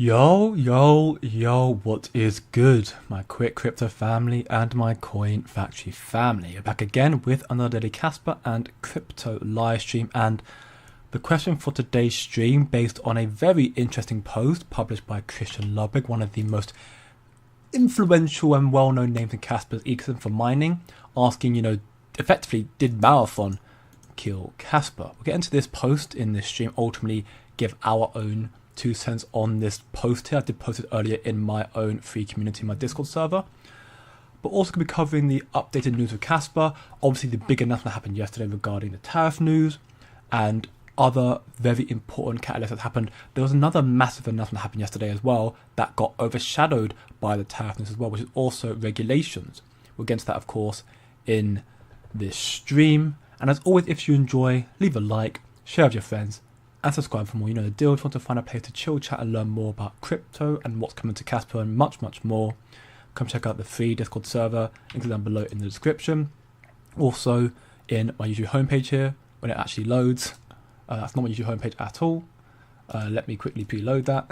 Yo, what is good, my quick crypto family and my coin factory family? We're back again with another daily Casper and crypto live stream. And the question for today's stream, based on a very interesting post published by Christian Ludwig, one of the most influential and well-known names in Casper's ecosystem for mining, asking, effectively, did Marathon kill Casper? We'll get into this post in this stream, ultimately give our own 2 cents on this post here. I did post it earlier in my own free community, my Discord server. But also going to be covering the updated news of Casper. Obviously, the big announcement happened yesterday regarding the tariff news and other very important catalysts that happened. There was another massive announcement that happened yesterday as well that got overshadowed by the tariff news as well, which is also regulations. We'll get into that, of course, in this stream. And as always, if you enjoy, leave a like, share with your friends, and subscribe for more. You know the deal. If you want to find a place to chill, chat, and learn more about crypto and what's coming to Casper and much more, come check out the free Discord server, linked down below in the description. Also, in my YouTube homepage here, when it actually loads. That's not my YouTube homepage at all. Let me quickly preload that.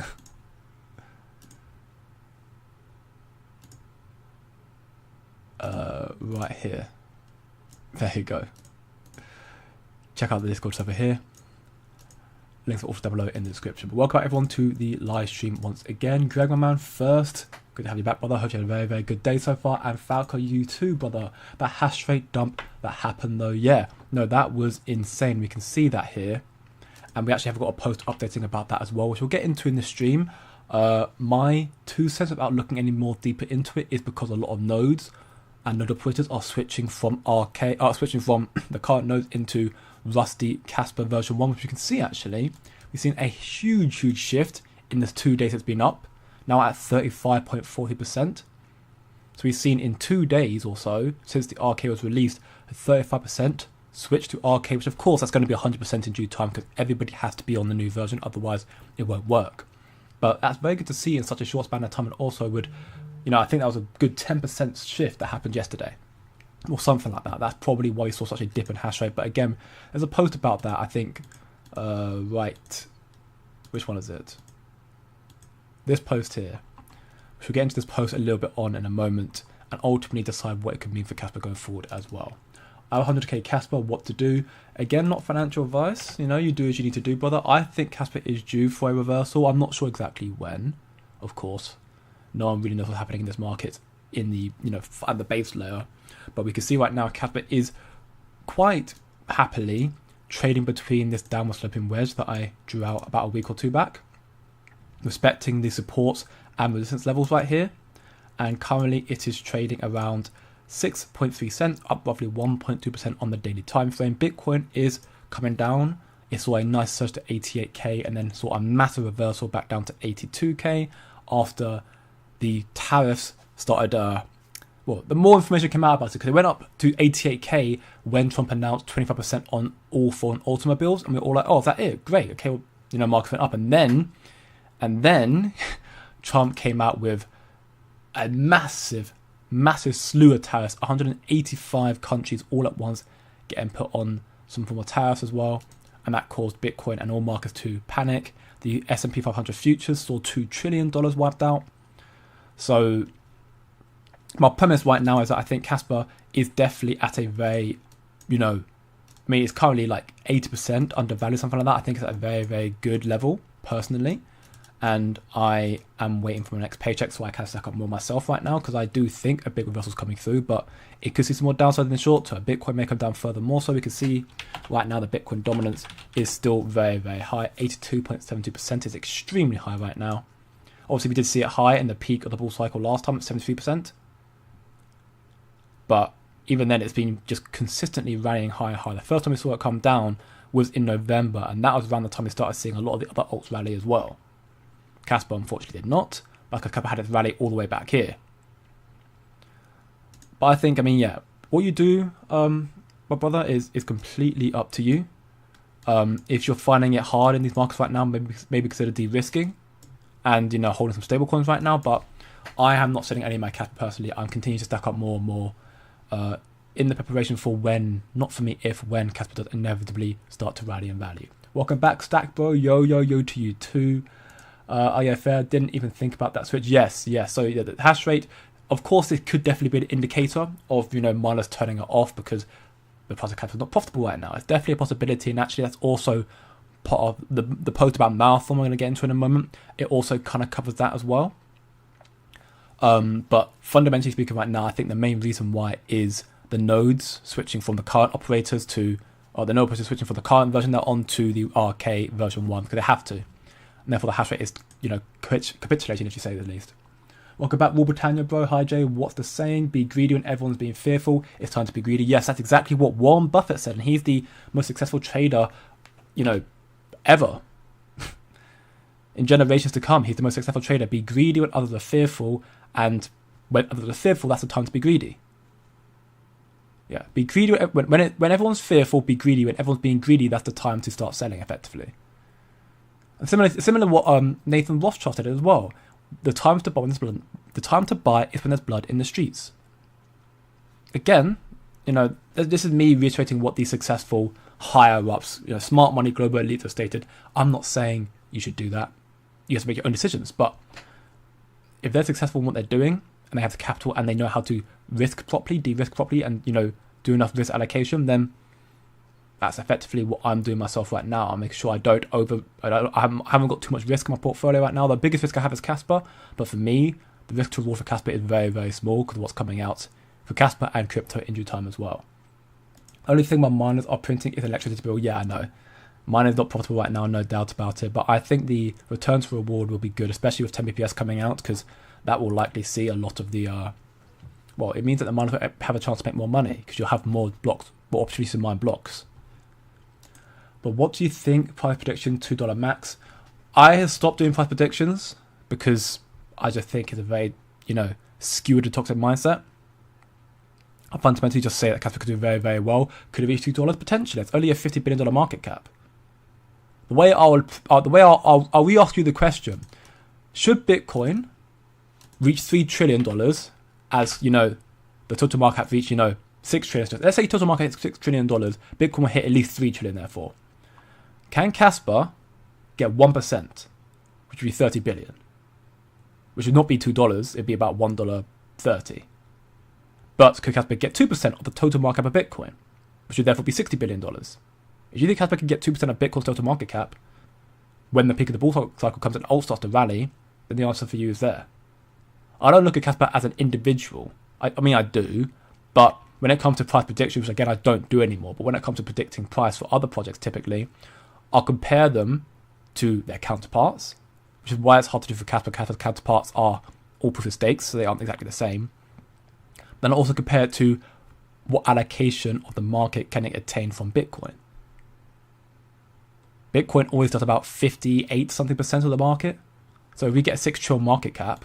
Right here. There you go. Check out the Discord server here. Links are also down below in the description. But welcome everyone to the live stream once again. Greg, my man, first. Good to have you back, brother. Hope you had a very, very good day so far. And Falco, you too, brother. That hash rate dump that happened though, yeah. No, that was insane. We can see that here. And we actually have got a post updating about that as well, which we'll get into in the stream. My 2 cents without looking any more deeper into it is because a lot of nodes and node operators are switching from the current nodes into Rusty Casper version 1, which you can see actually. We've seen a huge shift in the 2 days it's been up, now at 35.40%. So we've seen in 2 days or so, since the RK was released, a 35% switch to RK, which of course that's going to be 100% in due time because everybody has to be on the new version, otherwise it won't work. But that's very good to see in such a short span of time, and also would, I think that was a good 10% shift that happened yesterday. Or something like that. That's probably why we saw such a dip in hash rate. But again, there's a post about that, I think. Right. Which one is it? This post here. We'll get into this post a little bit on in a moment and ultimately decide what it could mean for Casper going forward as well. Our 100k Casper, what to do. Again, not financial advice. You do as you need to do, brother. I think Casper is due for a reversal. I'm not sure exactly when, of course. No one really knows what's happening in this market in the, at the base layer. But we can see right now Casper is quite happily trading between this downward sloping wedge that I drew out about a week or two back, respecting the supports and resistance levels right here. And currently it is trading around 6.3 cents, up roughly 1.2% on the daily time frame. Bitcoin is coming down. It saw a nice surge to 88k and then saw a massive reversal back down to 82k after the tariffs started. The more information came out about it, because it went up to 88k when Trump announced 25% on all foreign automobiles, and we were all like, "Oh, is that it? Great, okay." Well, market went up, and then Trump came out with a massive slew of tariffs. 185 countries all at once getting put on some form of tariffs as well, and that caused Bitcoin and all markets to panic. The S&P 500 futures saw $2 trillion wiped out. So my premise right now is that I think Casper is definitely at a very, it's currently like 80% undervalued, something like that. I think it's at a very, very good level, personally. And I am waiting for my next paycheck so I can stack up more myself right now, because I do think a big reversal is coming through, but it could see some more downside in the short term. Bitcoin may come down further more, so we can see right now the Bitcoin dominance is still very, very high. 82.72% is extremely high right now. Obviously, we did see it high in the peak of the bull cycle last time at 73%. But even then, it's been just consistently rallying higher and higher. The first time we saw it come down was in November, and that was around the time we started seeing a lot of the other alts rally as well. Casper unfortunately did not, but Kas Kaspa had its rally all the way back here. But I think, what you do, my brother, is completely up to you. If you're finding it hard in these markets right now, maybe consider de-risking and holding some stable coins right now. But I am not selling any of my Casper personally. I'm continuing to stack up more and more in the preparation for when, not for me, if when Casper does inevitably start to rally in value. Welcome back, Stack Bro. Yo to you too. Oh yeah, fair. Didn't even think about that switch. Yes. So yeah, the hash rate, of course, it could definitely be an indicator of, miners turning it off because the price of Kaspa is not profitable right now. It's definitely a possibility, and actually that's also part of the post about Marathon we're going to get into in a moment. It also kind of covers that as well. But fundamentally speaking right now, I think the main reason why is the nodes switching from the current operators to, or the node operators switching from the current version now onto the RK version 1 because they have to. And therefore the hash rate is, capitulating, if you say the least. Welcome back, War Britannia, bro. Hi, Jay. What's the saying? Be greedy when everyone's being fearful. It's time to be greedy. Yes, that's exactly what Warren Buffett said. And he's the most successful trader, ever. In generations to come, he's the most successful trader. Be greedy when others are fearful. And when others are fearful, that's the time to be greedy. Yeah, be greedy when everyone's fearful. Be greedy when everyone's being greedy. That's the time to start selling effectively. And similar to what Nathan Rothschild said as well. The time to buy is when there's blood in the streets. Again, this is me reiterating what these successful higher ups, smart money global elites have stated. I'm not saying you should do that. You have to make your own decisions. But if they're successful in what they're doing and they have the capital and they know how to risk properly, de-risk properly, and do enough risk allocation, then that's effectively what I'm doing myself right now. I'm making sure I haven't got too much risk in my portfolio right now. The biggest risk I have is Kaspa, but for me, the risk to reward for Kaspa is very, very small because of what's coming out for Kaspa and crypto in due time as well. The only thing my miners are printing is electricity bill. Yeah, I know. Mining is not profitable right now, no doubt about it, but I think the return to reward will be good, especially with 10 BPS coming out, because that will likely see a lot of the, it means that the miners will have a chance to make more money because you'll have more blocks, more opportunities to mine blocks. But what do you think? Price prediction, $2 max. I have stopped doing price predictions because I just think it's a very, skewed and toxic mindset. I fundamentally just say that Kaspa could do very, very well. Could it reach $2? Potentially. It's only a $50 billion market cap. The way I'll re-ask you the question, should Bitcoin reach $3 trillion as, the total market cap reach, $6 trillion. Let's say total market hits $6 trillion, Bitcoin will hit at least $3 trillion therefore. Can Kaspa get 1%, which would be 30 billion? Which would not be $2, it'd be about $1.30. But could Kaspa get 2% of the total market cap of Bitcoin, which would therefore be $60 billion? If you think Kaspa can get 2% of Bitcoin's total market cap when the peak of the bull cycle comes and alt starts to rally, then the answer for you is there. I don't look at Kaspa as an individual. I mean, I do, but when it comes to price predictions, which again I don't do anymore, but when it comes to predicting price for other projects typically, I'll compare them to their counterparts, which is why it's hard to do for Kaspa. Kaspa's counterparts are all proof of stakes, so they aren't exactly the same. Then I'll also compare it to what allocation of the market can it attain from Bitcoin. Bitcoin always does about 58% of the market. So if we get a 6 trillion market cap,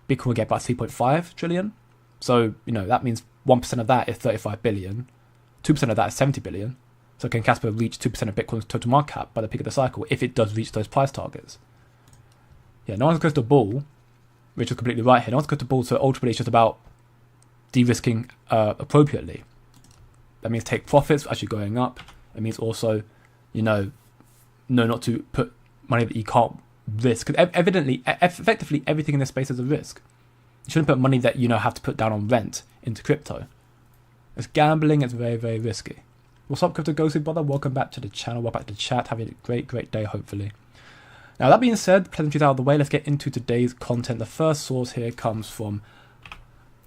Bitcoin will get about 3.5 trillion. So, that means 1% of that is 35 billion. 2% of that is 70 billion. So can Kaspa reach 2% of Bitcoin's total market cap by the peak of the cycle if it does reach those price targets? Yeah, no one's going to bull, which is completely right here. No one's going to bull, so ultimately it's just about de-risking appropriately. That means take profits as you're going up. It means also, know not to put money that you can't risk. Because effectively, everything in this space is a risk. You shouldn't put money that have to put down on rent into crypto. It's gambling. It's very, very risky. What's up, Crypto Ghosted brother? Welcome back to the channel. Welcome back to the chat. Having a great, great day, hopefully. Now, that being said, pleasantries out of the way, let's get into today's content. The first source here comes from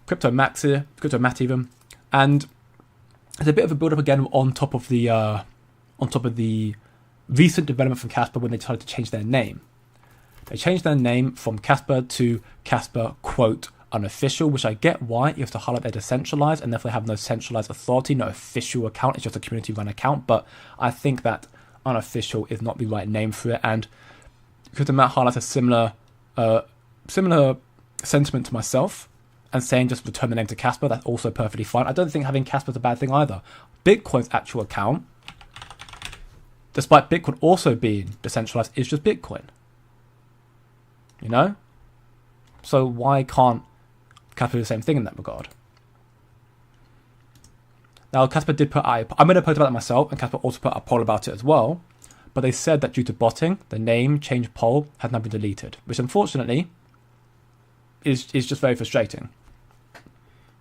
Crypto Matt even, and it's a bit of a build-up again on top of the recent development from Kaspa when they decided to change their name. They changed their name from Kaspa to Kaspa, quote, unofficial, which I get why. You have to highlight they're decentralized and therefore have no centralized authority, no official account. It's just a community run account. But I think that unofficial is not the right name for it. And Crypto Matt highlights a similar sentiment to myself and saying just return the name to Kaspa. That's also perfectly fine. I don't think having Kaspa is a bad thing either. Bitcoin's actual account, despite Bitcoin also being decentralized, is just Bitcoin. So why can't Kaspa do the same thing in that regard? Now, Kaspa did put I'm going to post about it myself, and Kaspa also put a poll about it as well. but they said that due to botting, the name change poll had now been deleted, which unfortunately is just very frustrating.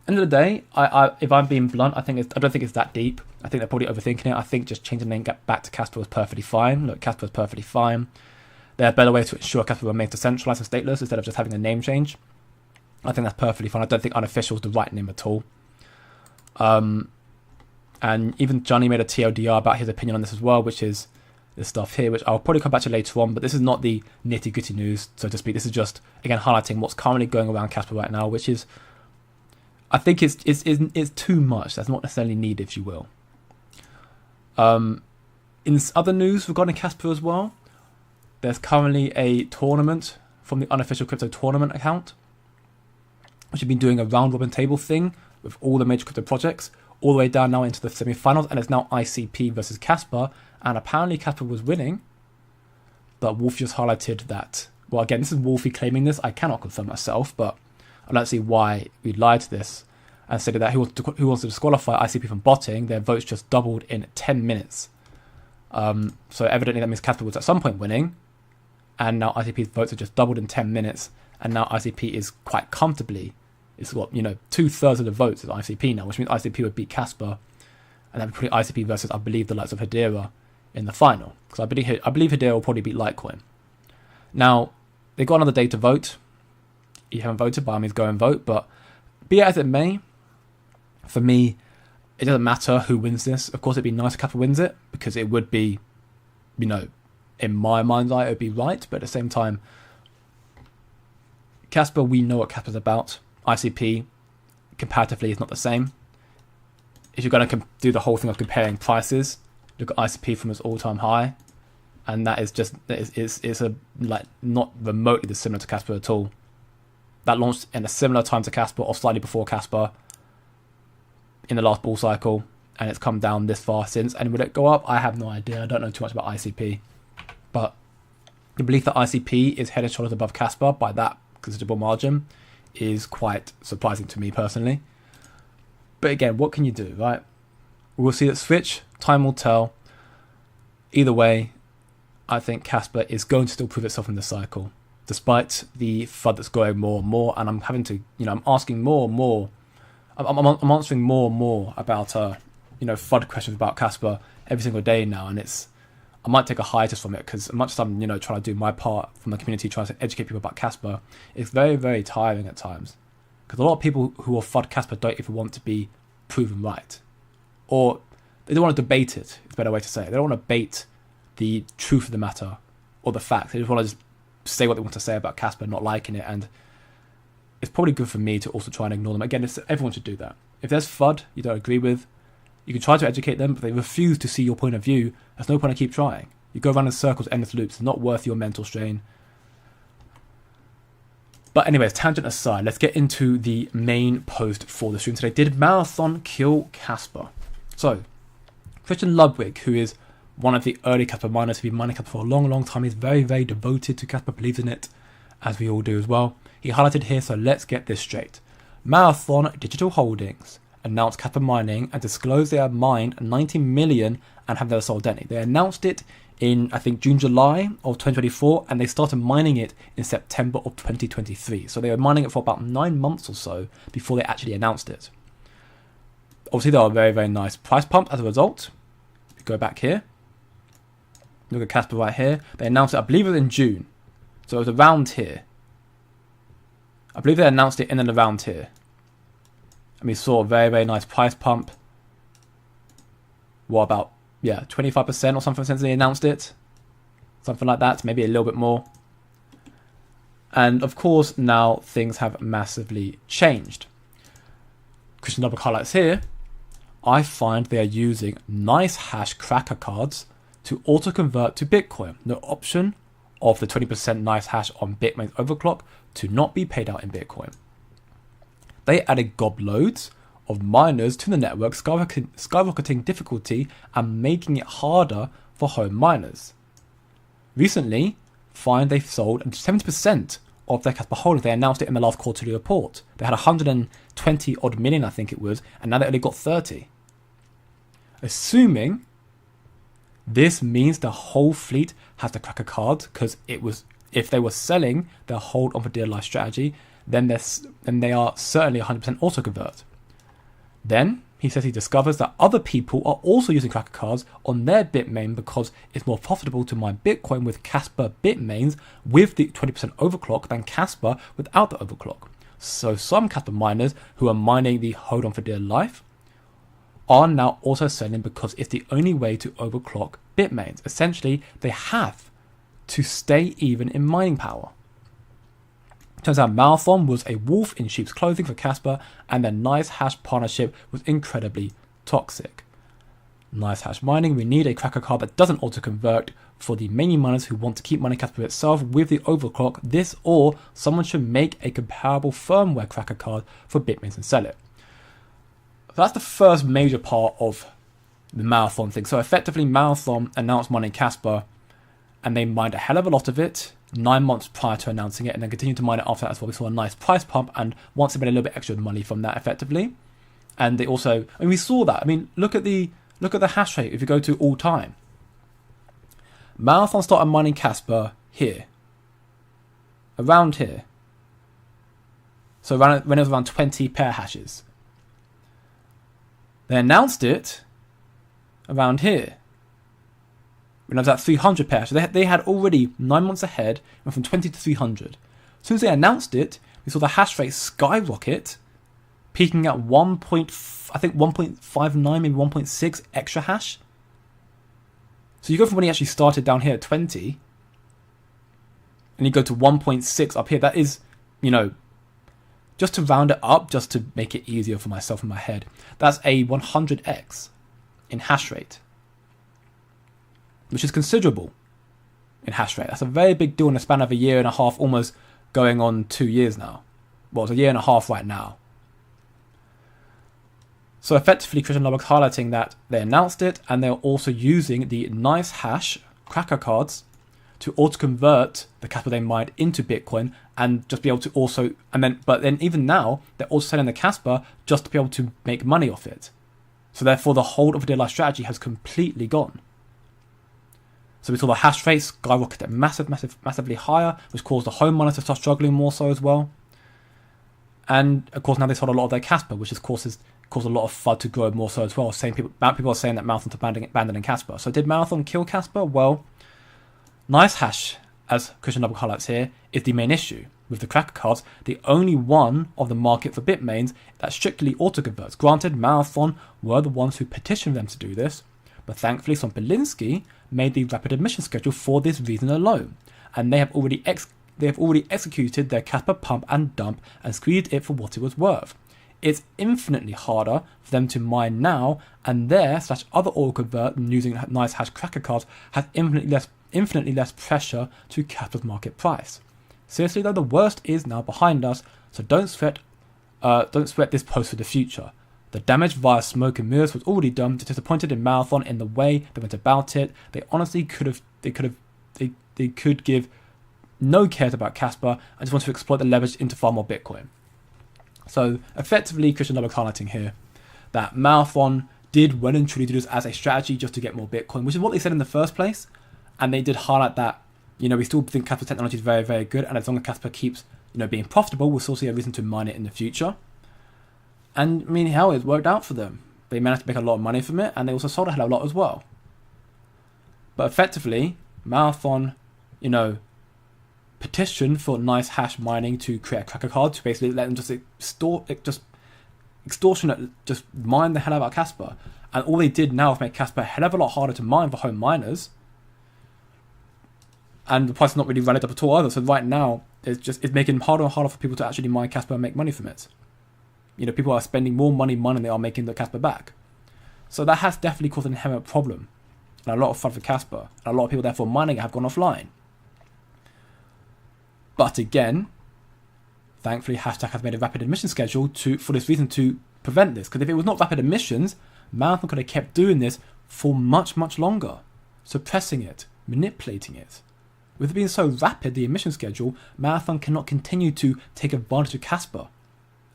End of the day, if I'm being blunt, I don't think it's that deep. I think they're probably overthinking it. I think just changing the name back to Kaspa was perfectly fine. Look, Kaspa was perfectly fine. There are better ways to ensure Kaspa remains decentralized and stateless instead of just having a name change. I think that's perfectly fine. I don't think unofficial is the right name at all. And even Johnny made a TLDR about his opinion on this as well, which is this stuff here, which I'll probably come back to later on, but this is not the nitty-gritty news, so to speak. This is just, again, highlighting what's currently going around Kaspa right now, which is, I think it's too much. That's not necessarily needed, if you will. In other news regarding Kaspa as well, there's currently a tournament from the unofficial crypto tournament account, which have been doing a round-robin table thing with all the major crypto projects, all the way down now into the semi-finals, and it's now ICP versus Kaspa, and apparently Kaspa was winning, but Wolf just highlighted that, well, again, this is Wolfie claiming this, I cannot confirm myself, but I don't see why we lied to this, and stated that who wants to disqualify ICP from botting, their votes just doubled in 10 minutes. So evidently that means Kaspa was at some point winning, and now ICP's votes have just doubled in 10 minutes, and now ICP is quite comfortably, it's what, 2/3 of the votes is ICP now, which means ICP would beat Kaspa, and that would put ICP versus, I believe, the likes of Hedera in the final. Because I believe Hedera will probably beat Litecoin. Now, they got another day to vote. You haven't voted, by all means go and vote, but be it as it may, for me, it doesn't matter who wins this. Of course, it'd be nice if Kaspa wins it, because it would be, in my mind's eye, it would be right, but at the same time, Kaspa, we know what Kaspa's about. ICP, comparatively, is not the same. If you're going to do the whole thing of comparing prices, look at ICP from its all-time high, and that is just, it's not remotely similar to Kaspa at all. That launched in a similar time to Kaspa, or slightly before Kaspa, in the last bull cycle, and it's come down this far since. And will it go up? I have no idea. I don't know too much about ICP, but the belief that ICP is head and shoulders above Kaspa by that considerable margin is quite surprising to me personally. But again, what can you do, right? We'll see that switch. Time will tell. Either way, I think Kaspa is going to still prove itself in this cycle, despite the FUD that's going more and more. And I'm having to, I'm asking more and more. I'm answering more and more about, FUD questions about Kaspa every single day now, and I might take a hiatus from it, because as much as I'm, trying to do my part from the community, trying to educate people about Kaspa, it's very, very tiring at times. Because a lot of people who will FUD Kaspa don't even want to be proven right. Or they don't want to debate it, it's a better way to say it. They don't want to debate the truth of the matter or the facts. They just want to just say what they want to say about Kaspa, not liking it. And it's probably good for me to also try and ignore them. Again, everyone should do that. If there's FUD you don't agree with, you can try to educate them, but they refuse to see your point of view. There's no point in keep trying. You go around in circles, endless loops. It's not worth your mental strain. But anyways, tangent aside, let's get into the main post for the stream today. Did Marathon kill Kaspa? So, Christian Ludwig, who is one of the early Kaspa miners who's been mining Kaspa for a long, long time, he's very, very devoted to Kaspa, believes in it, as we all do as well. He highlighted here, so let's get this straight. Marathon Digital Holdings announced Kaspa mining and disclosed they have mined 90 million and have never sold any. They announced it in, I think, June, July of 2024, and they started mining it in September of 2023. So they were mining it for about 9 months or so before they actually announced it. Obviously, there are very, very nice price pump as a result. Go back here. Look at Kaspa right here. They announced it, I believe it was in June. So it was around here. I believe they announced it in and around here. And we saw a very, very nice price pump. What about, 25% or something since they announced it? Something like that, maybe a little bit more. And of course, now things have massively changed. Christian Double highlights here. I find they are using nice hash cracker cards to auto-convert to Bitcoin. No option of the 20% nice hash on Bitmain's overclock to not be paid out in Bitcoin. They added gob loads of miners to the network, skyrocketing difficulty and making it harder for home miners. Recently, find they've sold 70% of their Kaspa holdings. They announced it in the last quarterly report. They had 120 odd million, I think it was, and now they only got 30. Assuming This means the whole fleet has the cracker cards, because if they were selling their hold on for dear life strategy, then they are certainly 100% auto convert. Then he says he discovers that other people are also using cracker cards on their Bitmain because it's more profitable to mine Bitcoin with Kaspa Bitmains with the 20% overclock than Kaspa without the overclock. So some Kaspa miners who are mining the hold on for dear life are now also selling because it's the only way to overclock Bitmains. Essentially, they have to stay even in mining power. Turns out Marathon was a wolf in sheep's clothing for Kaspa, and their Nice Hash partnership was incredibly toxic. Nice Hash mining, we need a cracker card that doesn't auto-convert for the many miners who want to keep mining Kaspa itself with the overclock. This, or someone should make a comparable firmware cracker card for Bitmains and sell it. So that's the first major part of the Marathon thing. So effectively, Marathon announced mining Kaspa, and they mined a hell of a lot of it 9 months prior to announcing it, and then continued to mine it after that as well. We saw a nice price pump, and once they made a little bit extra money from that effectively. And they also, we saw that. Look at the hash rate if you go to all time. Marathon started mining Kaspa here. Around here. So when it was around 20 pair hashes. They announced it around here. When it was at 300 pairs. So they had already 9 months ahead, went from 20 to 300. As soon as they announced it, we saw the hash rate skyrocket, peaking at 1.59, maybe 1.6 extra hash. So you go from when he actually started down here at 20, and you go to 1.6 up here. That is, just to round it up, just to make it easier for myself in my head, that's a 100x in hash rate, which is considerable in hash rate. That's a very big deal in a span of a year and a half, almost going on 2 years now. Well, it's a year and a half right now. So effectively, Christian Lubbock's highlighting that they announced it, and they're also using the Nice Hash cracker cards to auto-convert the Kaspa they mined into Bitcoin, and just be able to also, but then even now, they're also selling the Kaspa just to be able to make money off it. So therefore, the hold of a dear life strategy has completely gone. So we saw the hash rate skyrocket massively higher, which caused the home miners to start struggling more so as well. And of course, now they sold a lot of their Kaspa, which has caused a lot of FUD to grow more so as well. People are saying that Marathon's abandoning Kaspa. So did Marathon kill Kaspa? Well, Nice Hash, as Christian Lubbock highlights here, is the main issue. With the cracker cards, the only one of the market for Bitmains that strictly auto-converts. Granted, Marathon were the ones who petitioned them to do this, but thankfully Belinsky made the rapid admission schedule for this reason alone, and they have already executed their Kaspa pump and dump and squeezed it for what it was worth. It's infinitely harder for them to mine now, and their/other auto-convert using Nice Hash cracker cards has infinitely less pressure to Kaspa's market price. Seriously though, the worst is now behind us, so don't sweat this post for the future. The damage via smoke and mirrors was already done. Disappointed in Marathon in the way they went about it. They honestly could give no cares about Kaspa and just want to exploit the leverage into far more Bitcoin. So effectively, Christian Lubbock highlighting here that Marathon did well and truly do this as a strategy just to get more Bitcoin, which is what they said in the first place. And they did highlight that, we still think Kaspa technology is very, very good, and as long as Kaspa keeps, being profitable, we'll still see a reason to mine it in the future. And hell, it worked out for them. They managed to make a lot of money from it, and they also sold a hell of a lot as well. But effectively, Marathon, petitioned for Nice Hash mining to create a cracker card to basically let them just extortionate, just mine the hell out of Kaspa. And all they did now is make Kaspa a hell of a lot harder to mine for home miners. And the price is not really rallied up at all either. So right now, it's making it harder and harder for people to actually mine Kaspa and make money from it. People are spending more money than they are making the Kaspa back. So that has definitely caused an inherent problem. And a lot of fun for Kaspa. And a lot of people therefore mining it have gone offline. But again, thankfully Hashtag has made a rapid admission schedule for this reason, to prevent this. Because if it was not rapid admissions, Marathon could have kept doing this for much, much longer. Suppressing it, manipulating it. With it being so rapid, the admission schedule, Marathon cannot continue to take advantage of Kaspa.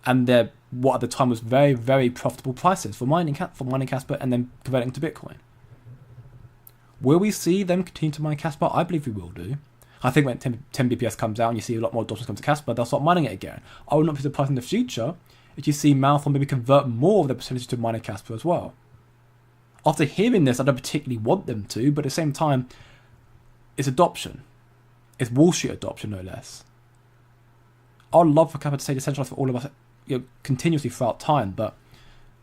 And their, what at the time was very, very profitable prices for mining Kaspa and then converting to Bitcoin. Will we see them continue to mine Kaspa? I believe we will do. I think when 10 BPS comes out and you see a lot more adoptions come to Kaspa, they'll start mining it again. I would not be surprised in the future if you see Marathon maybe convert more of their percentage to mining Kaspa as well. After hearing this, I don't particularly want them to, but at the same time, it's adoption. It's Wall Street adoption, no less. I'd love for Kaspa to stay decentralized for all of us, continuously throughout time, but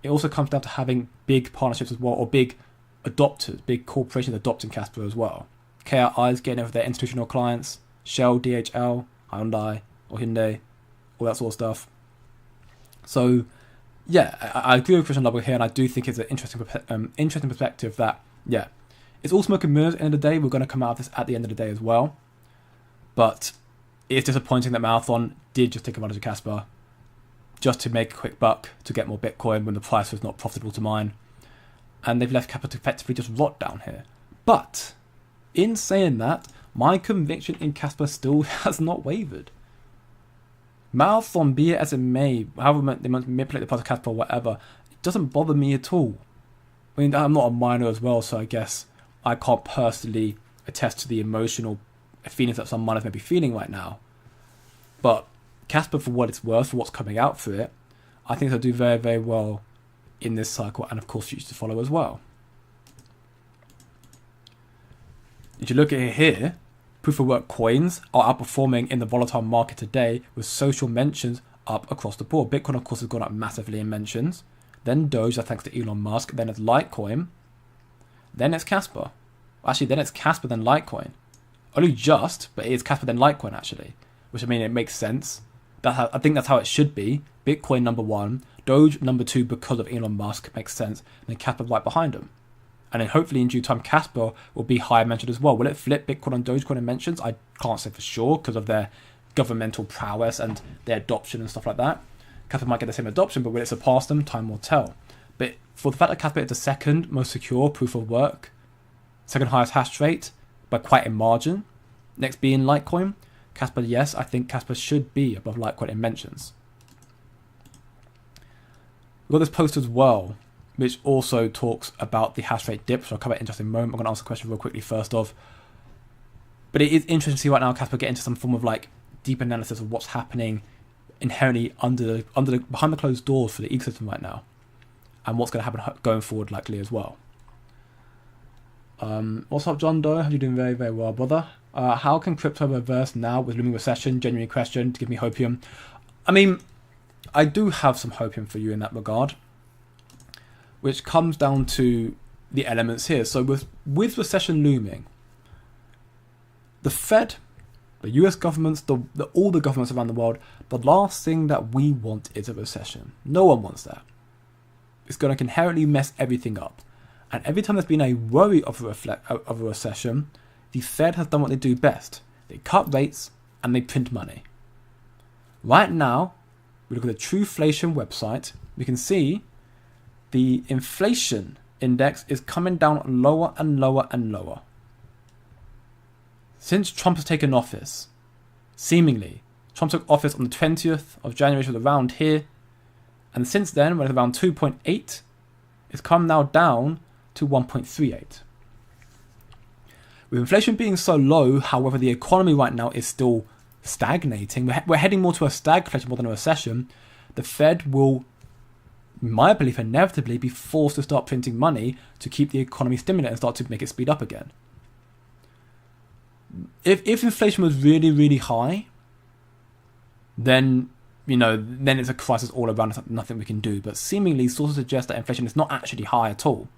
it also comes down to having big partnerships as well, or big adopters, big corporations adopting Kaspa as well. KRI is getting over their institutional clients, Shell, DHL, Hyundai, or Hyundai, all that sort of stuff. So, yeah, I agree with Christian Lubbock here, and I do think it's an interesting perspective that, yeah, it's all smoke and mirrors at the end of the day. We're going to come out of this at the end of the day as well. But it's disappointing that Marathon did just take advantage of Kaspa just to make a quick buck, to get more Bitcoin when the price was not profitable to mine. And they've left Kaspa to effectively just rot down here. But in saying that, my conviction in Kaspa still has not wavered. Marathon, be it as it may, however they might manipulate the price of Kaspa or whatever, it doesn't bother me at all. I mean, I'm not a miner as well, so I guess I can't personally attest to the emotional feelings that some miners may be feeling right now. But Kaspa, for what it's worth, for what's coming out for it, I think they'll do very, very well in this cycle, and of course future to follow as well. If you look at it here, proof of work coins are outperforming in the volatile market today, with social mentions up across the board. Bitcoin, of course, has gone up massively in mentions. Then Doge, thanks to Elon Musk. Then it's Litecoin. Then it's Kaspa. Actually, then it's Kaspa, then Litecoin. Only just, but it is Kaspa, then Litecoin, actually. Which, I mean, it makes sense. I think that's how it should be. Bitcoin number 1, Doge number 2 because of Elon Musk, makes sense. And then Kaspa right behind them. And then hopefully in due time, Kaspa will be higher mentioned as well. Will it flip Bitcoin and Dogecoin in mentions? I can't say for sure because of their governmental prowess and their adoption and stuff like that. Kaspa might get the same adoption, but will it surpass them? Time will tell. But for the fact that Kaspa is the second most secure proof of work, second highest hash rate by quite a margin, next being Litecoin, Kaspa, yes, I think Kaspa should be above Litecoin in mentions. We've got this post as well, which also talks about the hash rate dip, so I'll cover it in just a moment. I'm going to answer the question real quickly first off. But it is interesting to see right now Kaspa get into some form of like deep analysis of what's happening inherently behind the closed doors for the ecosystem right now, and what's going to happen going forward likely as well. What's up, John Doe? How are you doing? Very, very well, brother. How can crypto reverse now with looming recession? Genuine question to give me hopium. I mean, I do have some hopium for you in that regard, which comes down to the elements here. So with recession looming, the Fed, the US governments, all the governments around the world, the last thing that we want is a recession. No one wants that. It's going to inherently mess everything up. And every time there's been a worry of a recession, the Fed has done what they do best. They cut rates and they print money. Right now, we look at the Trueflation website, we can see the inflation index is coming down lower and lower and lower. Since Trump has taken office, seemingly, Trump took office on the 20th of January, which was around here, and since then, when it's around 2.8, it's come now down to 1.38. With inflation being so low, however, the economy right now is still stagnating. We're heading more to a stagflation more than a recession. The Fed will, in my belief, inevitably be forced to start printing money to keep the economy stimulated and start to make it speed up again. If inflation was really, really high, then it's a crisis all around. There's nothing we can do. But seemingly, sources suggest that inflation is not actually high at all.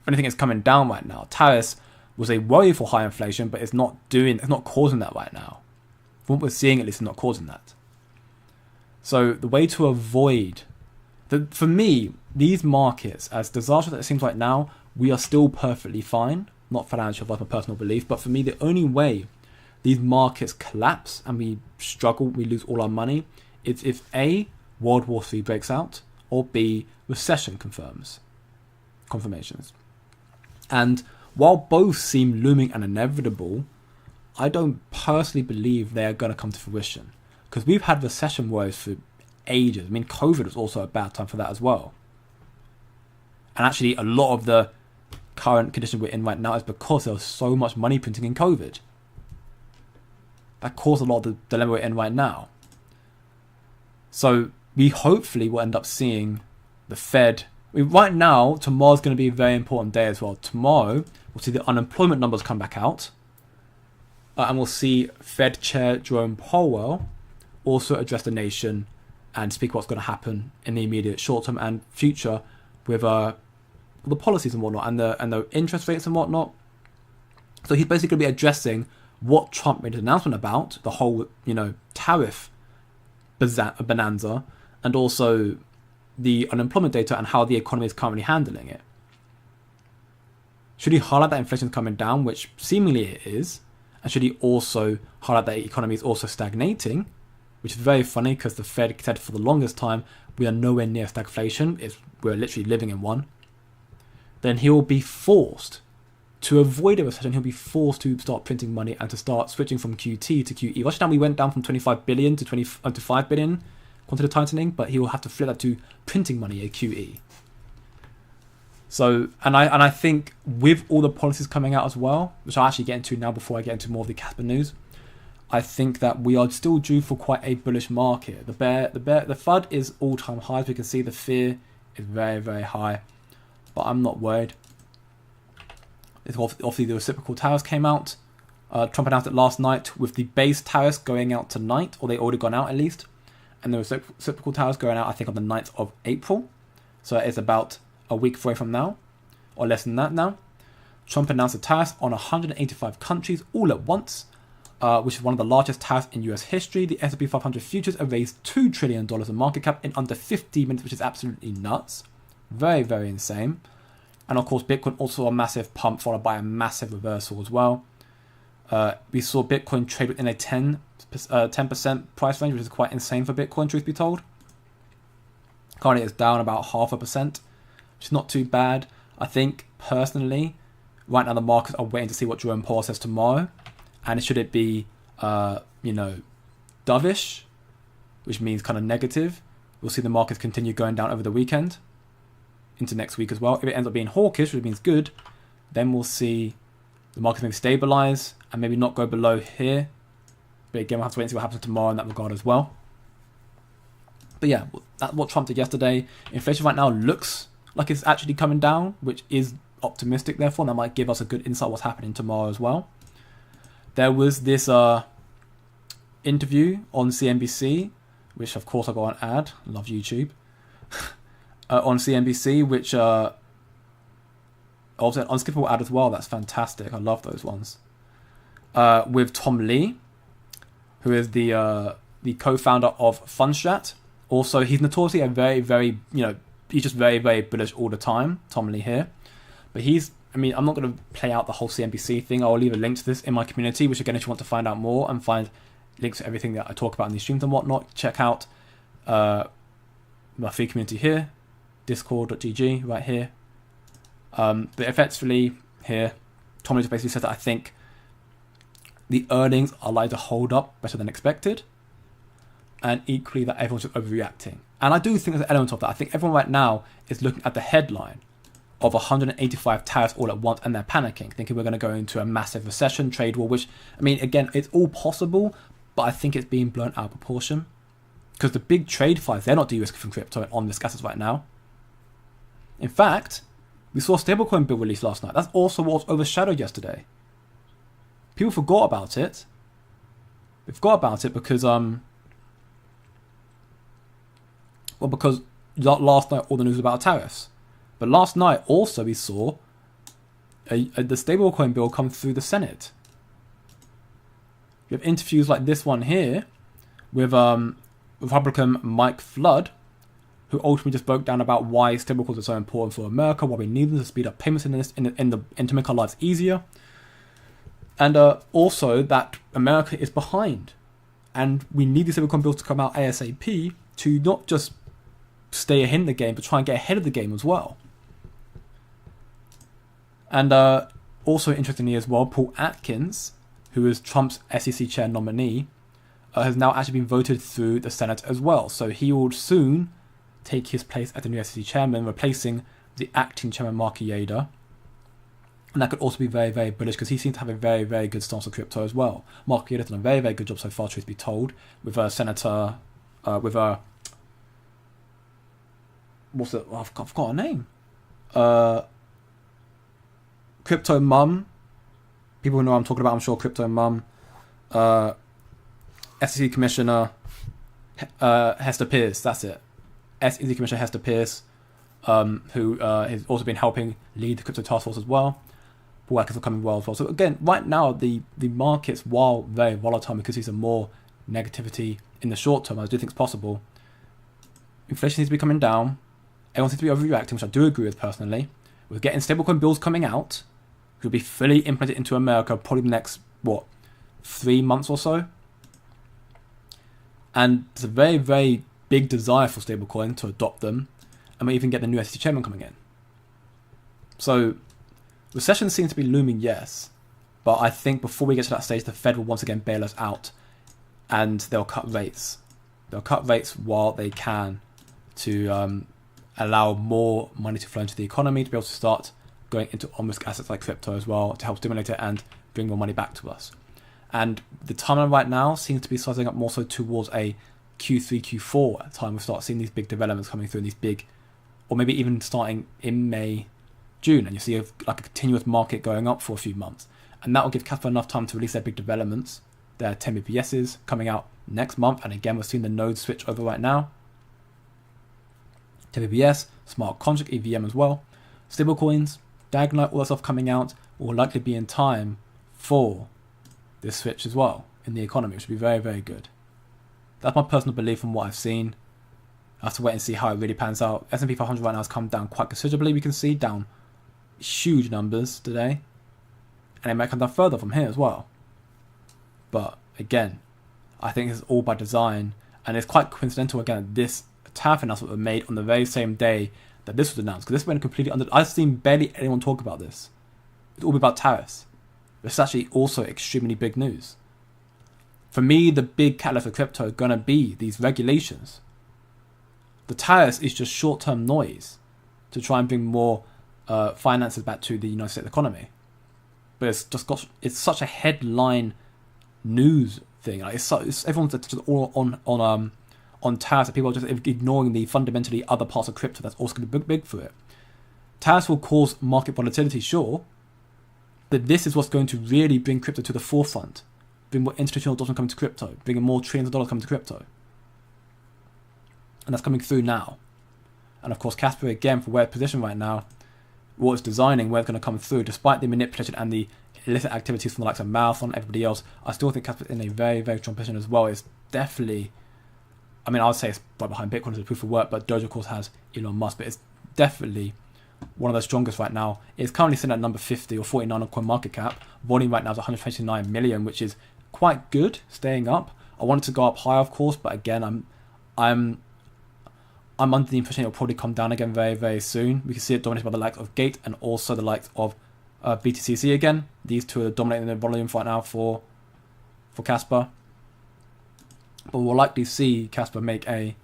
If anything, it's coming down right now. Tariffs was a worry for high inflation, but it's not causing that right now. From what we're seeing, at least, it's not causing that. So the way to avoid, for me, these markets, as disastrous as it seems right now, we are still perfectly fine. Not financial, that's my personal belief, but for me, the only way these markets collapse and we struggle, we lose all our money, is if A, World War III breaks out, or B, recession confirmations. And while both seem looming and inevitable, I don't personally believe they are going to come to fruition. Because we've had recession worries for ages. I mean, COVID was also a bad time for that as well. And actually, a lot of the current condition we're in right now is because there was so much money printing in COVID. That caused a lot of the dilemma we're in right now. So we hopefully will end up seeing the Fed. Right now, tomorrow's going to be a very important day as well. Tomorrow, we'll see the unemployment numbers come back out. And we'll see Fed Chair Jerome Powell also address the nation and speak what's going to happen in the immediate short term and future with the policies and whatnot, and the interest rates and whatnot. So he's basically going to be addressing what Trump made an announcement about, the whole, tariff bonanza, and also the unemployment data and how the economy is currently handling it. Should he highlight that inflation is coming down, which seemingly it is, and should he also highlight that the economy is also stagnating, which is very funny because the Fed said for the longest time we are nowhere near stagflation, we're literally living in one. Then he will be forced to avoid a recession. He'll be forced to start printing money and to start switching from QT to QE. Last time we went down from 25 billion to 5 billion quantitative tightening, but he will have to flip that to printing money, a QE. So, and I think with all the policies coming out as well, which I'll actually get into now before I get into more of the Kaspa news, I think that we are still due for quite a bullish market. The FUD is all-time high. As we can see, the fear is very, very high, but I'm not worried. Obviously, the reciprocal tariffs came out. Trump announced it last night, with the base tariffs going out tonight, or they already gone out at least, and the reciprocal tariffs going out, I think, on the 9th of April. So it's about a week away from now, or less than that now. Trump announced the tariffs on 185 countries all at once, which is one of the largest tariffs in US history. The S&P 500 futures have raised $2 trillion in market cap in under 50 minutes, which is absolutely nuts. Very, very insane. And of course, Bitcoin also a massive pump followed by a massive reversal as well. We saw Bitcoin trade within a 10% price range, which is quite insane for Bitcoin, truth be told. Currently, it's down about 0.5%, which is not too bad. I think, personally, right now the markets are waiting to see what Jerome Powell says tomorrow. And should it be, dovish, which means kind of negative, we'll see the markets continue going down over the weekend, into next week as well. If it ends up being hawkish, which means good, then we'll see the markets maybe stabilize and maybe not go below here. But again, we'll have to wait and see what happens tomorrow in that regard as well. But yeah, that's what Trump did yesterday. Inflation right now looks like it's actually coming down, which is optimistic, therefore, and that might give us a good insight what's happening tomorrow as well. There was this interview on CNBC, which of course I got an ad. Love YouTube. On CNBC, which also an unskippable ad as well. That's fantastic. I love those ones. With Tom Lee, who is the co-founder of Fundstrat. Also, he's notoriously a very, very, he's just very, very bullish all the time. Tom Lee here, but I'm not going to play out the whole CNBC thing. I'll leave a link to this in my community, which again, if you want to find out more and find links to everything that I talk about in these streams and whatnot, check out my free community here, discord.gg right here. But effectively here, Tom Lee basically said that I think the earnings are likely to hold up better than expected, and equally that everyone's just overreacting. And I do think there's an element of that. I think everyone right now is looking at the headline of 185 tariffs all at once, and they're panicking, thinking we're going to go into a massive recession, trade war, which, again, it's all possible, but I think it's being blown out of proportion. Because the big trade fights, they're not de-risking from crypto on risk assets right now. In fact, we saw a stablecoin bill released last night. That's also what was overshadowed yesterday. People forgot about it. They forgot about it because, because last night all the news was about tariffs. But last night also we saw the stablecoin bill come through the Senate. We have interviews like this one here with Republican Mike Flood, who ultimately just broke down about why stablecoins are so important for America, why we need them to speed up payments and to make our lives easier. And also that America is behind. And we need these stablecoin bills to come out ASAP to not just stay ahead in the game, but try and get ahead of the game as well. And also interestingly as well, Paul Atkins, who is Trump's SEC chair nominee, has now actually been voted through the Senate as well. So he will soon take his place as the new SEC chairman, replacing the acting chairman Mark Yader. And that could also be very, very bullish because he seems to have a very, very good stance on crypto as well. Mark has done a very, very good job so far, truth be told, with a senator, with a... What's it? I've got a name. Crypto Mum. People who know what I'm talking about, I'm sure. Crypto Mum. SEC Commissioner Hester Pierce, that's it. SEC Commissioner Hester Pierce, who has also been helping lead the crypto task force as well. Work is coming well as well. So again, right now the markets, while very volatile, we could see some more negativity in the short term. I do think it's possible. Inflation seems to be coming down. Everyone seems to be overreacting, which I do agree with personally. We're getting stablecoin bills coming out, which will be fully implemented into America probably the next 3 months or so. And there's a very, very big desire for stablecoin to adopt them, and we even get the new SEC chairman coming in. So recession seems to be looming, yes, but I think before we get to that stage, the Fed will once again bail us out, and they'll cut rates. They'll cut rates while they can to allow more money to flow into the economy, to be able to start going into on-risk assets like crypto as well, to help stimulate it and bring more money back to us. And the timeline right now seems to be sizing up more so towards a Q3, Q4 time. We'll start seeing these big developments coming through, these big, or maybe even starting in May, June, and you see a continuous market going up for a few months. And that will give Kaspa enough time to release their big developments. Their 10 BPSs coming out next month, and again, we're seeing the nodes switch over right now. 10 BPS, smart contract, EVM as well. Stablecoins, Diagonite, all that stuff coming out will likely be in time for this switch as well in the economy, which would be very, very good. That's my personal belief from what I've seen. I have to wait and see how it really pans out. S&P 500 right now has come down quite considerably. We can see down huge numbers today, and it might come down further from here as well. But again, I think it's all by design, and it's quite coincidental again that this tariff announcement was made on the very same day that this was announced, because this went completely under. I've seen barely anyone talk about this. It's all about tariffs. It's actually also extremely big news. For me, the big catalyst for crypto are going to be these regulations. The tariffs is just short-term noise to try and bring more finances back to the United States economy. But it's such a headline news thing. Like everyone's just all on tariffs, that people are just ignoring the fundamentally other parts of crypto that's also going to be big for it. Tariffs will cause market volatility, sure, but this is what's going to really bring crypto to the forefront. Bring more institutional dollars coming to crypto, bringing more trillions of dollars coming to crypto. And that's coming through now. And of course, Kaspa, again, for where it's positioned right now, what it's designing, where it's going to come through, despite the manipulation and the illicit activities from the likes of Marathon, everybody else, I still think Kaspa is in a very, very strong position as well. It's definitely, I mean, I would say it's right behind Bitcoin as a proof of work, but Doge, of course, has Elon Musk, but it's definitely one of the strongest right now. It's currently sitting at number 50 or 49 on CoinMarketCap. Volume right now is 129 million, which is quite good, staying up. I want it to go up higher, of course, but again, I'm under the impression it'll probably come down again very, very soon. We can see it dominated by the likes of Gate and also the likes of BTCC again. These two are dominating the volume right now for Kaspa. But we'll likely see Kaspa make a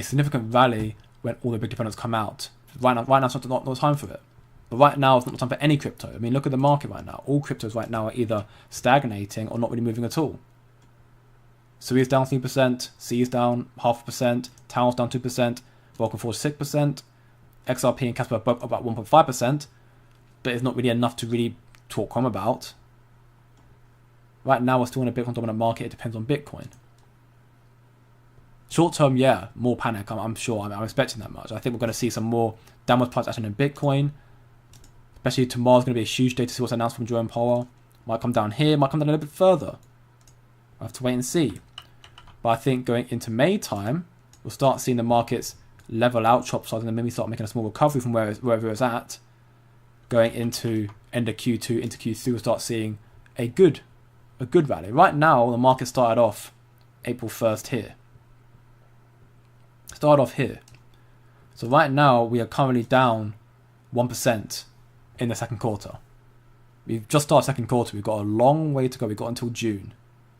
significant rally when all the big developments come out. Right now it's not time for it. But right now it's not time for any crypto. I mean, look at the market right now. All cryptos right now are either stagnating or not really moving at all. Sui is down 3%, C is down 0.5%, Tau's down 2%, Vulcan 4-6%, XRP and Kaspa both about 1.5%, but it's not really enough to really talk home about. Right now we're still in a Bitcoin dominant market. It depends on Bitcoin. Short term, yeah, more panic. I'm sure. I'm expecting that much. I think we're going to see some more downward price action in Bitcoin. Especially tomorrow's going to be a huge day to see what's announced from Jerome Powell. Might come down here, might come down a little bit further. We'll have to wait and see. But I think going into May time, we'll start seeing the markets level out, chop size, and then maybe start making a small recovery from wherever it's at. Going into end of Q2, into Q3, we'll start seeing a good rally. Right now, the market started off April 1st here. So right now, we are currently down 1% in the second quarter. We've just started second quarter. We've got a long way to go. We've got until June.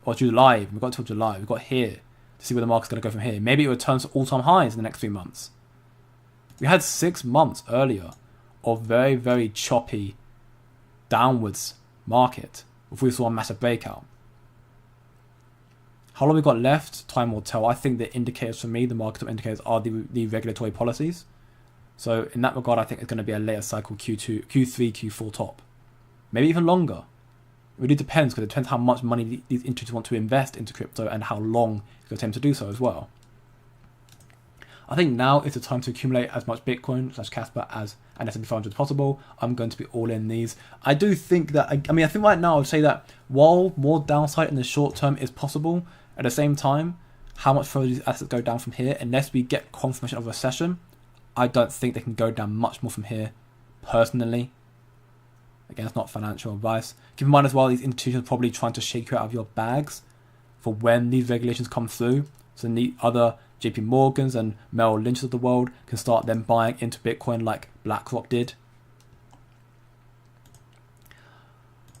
Or July. We've got until July. We've got here to see where the market's going to go from here. Maybe it returns to all-time highs in the next 3 months. We had 6 months earlier of very, very choppy downwards market before we saw a massive breakout. How long we got left, time will tell. I think the indicators for me, the market indicators, are the regulatory policies. So in that regard, I think it's going to be a later cycle Q2, Q3, Q4 top. Maybe even longer. It really depends, because it depends how much money these institutions want to invest into crypto and how long it's going to take them to do so as well. I think now is the time to accumulate as much Bitcoin / Kaspa as and S&P 500 as possible. I'm going to be all in these. I do think that, I think right now I would say that while more downside in the short term is possible, at the same time, how much further these assets go down from here, unless we get confirmation of a recession, I don't think they can go down much more from here, personally. Again, it's not financial advice. Keep in mind as well, these institutions are probably trying to shake you out of your bags for when these regulations come through. So the other JP Morgans and Merrill Lynch's of the world can start then buying into Bitcoin like BlackRock did.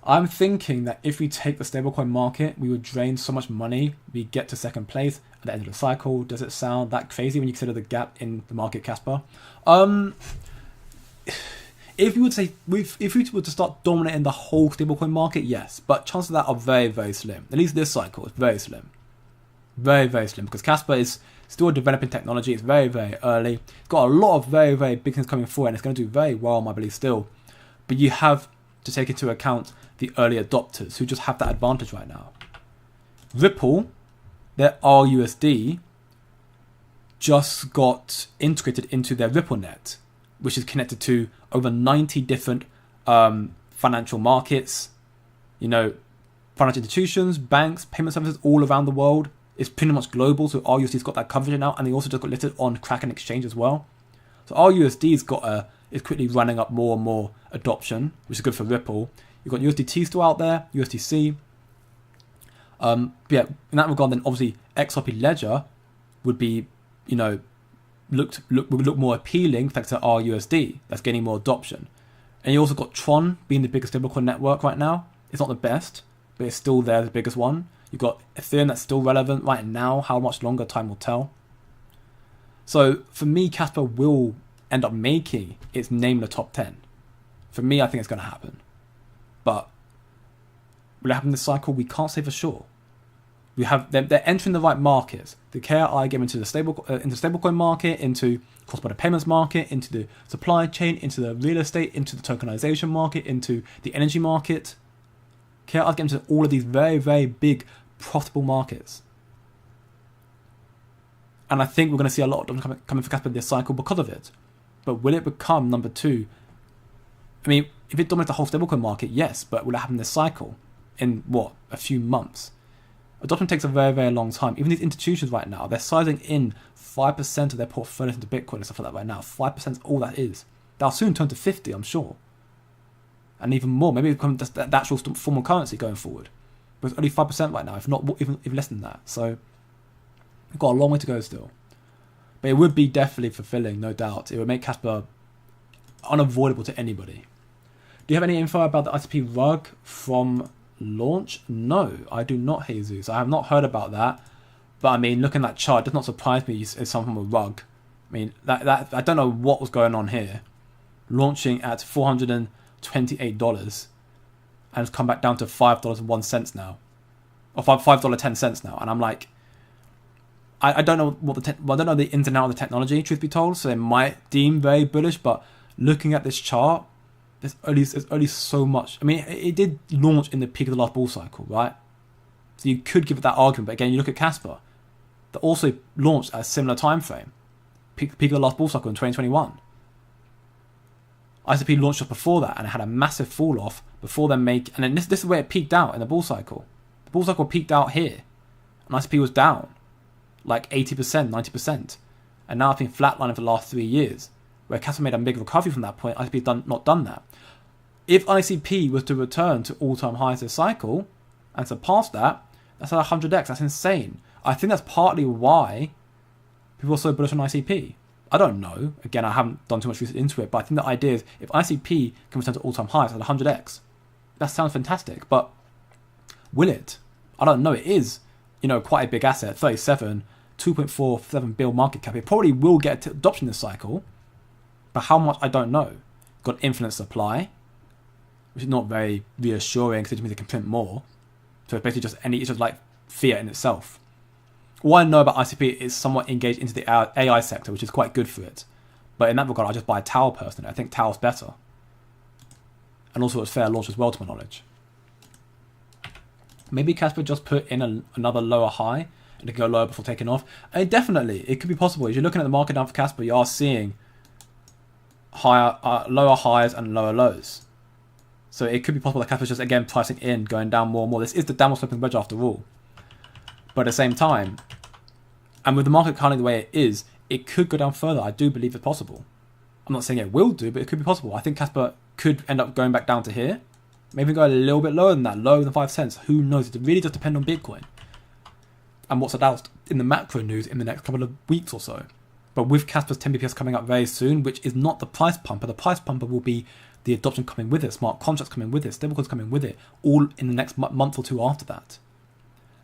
I'm thinking that if we take the stablecoin market, we would drain so much money, we get to second place at the end of the cycle. Does it sound that crazy when you consider the gap in the market, Kaspa? If we were to start dominating the whole stablecoin market, yes. But chances of that are very, very slim. At least this cycle is very slim. Very, very slim. Because Kaspa is still a developing technology. It's very, very early. It's got a lot of very, very big things coming forward, and it's going to do very well, I believe, still. But you have to take into account the early adopters who just have that advantage right now. Ripple, their RUSD, just got integrated into their RippleNet, which is connected to over 90 different financial markets, financial institutions, banks, payment services all around the world. It's pretty much global, so RUSD's got that coverage now, and they also just got listed on Kraken Exchange as well. So RUSD's is quickly running up more and more adoption, which is good for Ripple. You've got USDT still out there, USDC. But yeah, in that regard, then obviously XRP Ledger would be, would look more appealing thanks to RUSD. That's gaining more adoption. And you also got Tron being the biggest stablecoin network right now. It's not the best, but it's still there, the biggest one. You've got Ethereum that's still relevant right now. How much longer, time will tell. So for me, Kaspa will end up making its name in the top 10. For me, I think it's going to happen. But will it happen this cycle? We can't say for sure. They're entering the right markets. The KRI get into the stablecoin market, into cross-border payments market, into the supply chain, into the real estate, into the tokenization market, into the energy market. KRI get into all of these very, very big, profitable markets. And I think we're going to see a lot of them coming for Kaspa this cycle because of it. But will it become number 2? If it dominates the whole stablecoin market, yes, but will it happen this cycle? In a few months? Adoption takes a very, very long time. Even these institutions right now, they're sizing in 5% of their portfolios into Bitcoin and stuff like that right now. 5% is all that is. They'll soon turn to 50, I'm sure. And even more. Maybe it becomes the actual form of currency going forward. But it's only 5% right now, if not even less than that. So we've got a long way to go still. But it would be definitely fulfilling, no doubt. It would make Kaspa unavoidable to anybody. Do you have any info about the ICP rug from launch? No, I do not, Jesus. I have not heard about that. But looking at that chart, it does not surprise me as some form of rug. That I don't know what was going on here. Launching at $428 and it's come back down to $5.01 now, or $5.10 now, and I'm like, I don't know I don't know the ins and outs of the technology, truth be told. So they might deem very bullish, but looking at this chart, there's only so much. It did launch in the peak of the last bull cycle, right? So you could give it that argument, but again, you look at Kaspa, that also launched at a similar time frame, peak of the last bull cycle in 2021. ICP launched just before that, and it had a massive fall off before then and then this is where it peaked out in the bull cycle. The bull cycle peaked out here, and ICP was down like 80%, 90%, and now it's been flatlining for the last 3 years. Where Kaspa made a big recovery from that point, ICP not done that. If ICP was to return to all-time highs this cycle and surpass that, that's at 100x. That's insane. I think that's partly why people are so bullish on ICP. I don't know. Again, I haven't done too much research into it, but I think the idea is if ICP can return to all-time highs at 100x, that sounds fantastic. But will it? I don't know. It is, quite a big asset. 2.47 bill market cap. It probably will get adoption this cycle. But how much, I don't know. Got infinite supply. which is not very reassuring because it means they can print more. So it's basically it's just like fiat in itself. All I know about ICP is somewhat engaged into the AI sector, which is quite good for it. But in that regard, I just buy Tau personally. I think Tau's better. And also it's fair launch as well, to my knowledge. Maybe Kaspa just put in another lower high and it can go lower before taking off. And definitely, it could be possible. If you're looking at the market now for Kaspa, you are seeing lower highs and lower lows. So it could be possible that Kaspa's just, again, pricing in, going down more and more. This is the downward sloping wedge after all. But at the same time, and with the market currently the way it is, it could go down further. I do believe it's possible. I'm not saying it will do, but it could be possible. I think Kaspa could end up going back down to here. Maybe go a little bit lower than that, lower than 5 cents. Who knows? It really does depend on Bitcoin and what's announced in the macro news in the next couple of weeks or so. But with Kaspa's 10 BPS coming up very soon, which is not the price pumper. The price pumper will be the adoption coming with it, smart contracts coming with it, stablecoins coming with it, all in the next month or two after that.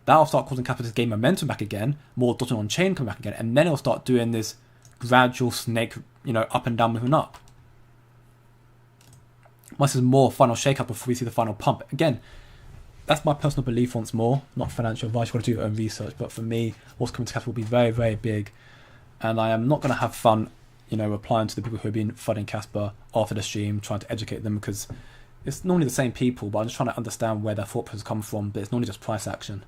That'll start causing Kaspa to gain momentum back again, more adoption on chain coming back again, and then it'll start doing this gradual snake, up and down moving up. Once there's more final shake-up before we see the final pump. Again, that's my personal belief once more, not financial advice. You've got to do your own research. But for me, what's coming to Kaspa will be very, very big. And I am not going to have fun, replying to the people who have been flooding Kaspa after the stream, trying to educate them, because it's normally the same people, but I'm just trying to understand where their thought process come from, but it's normally just price action.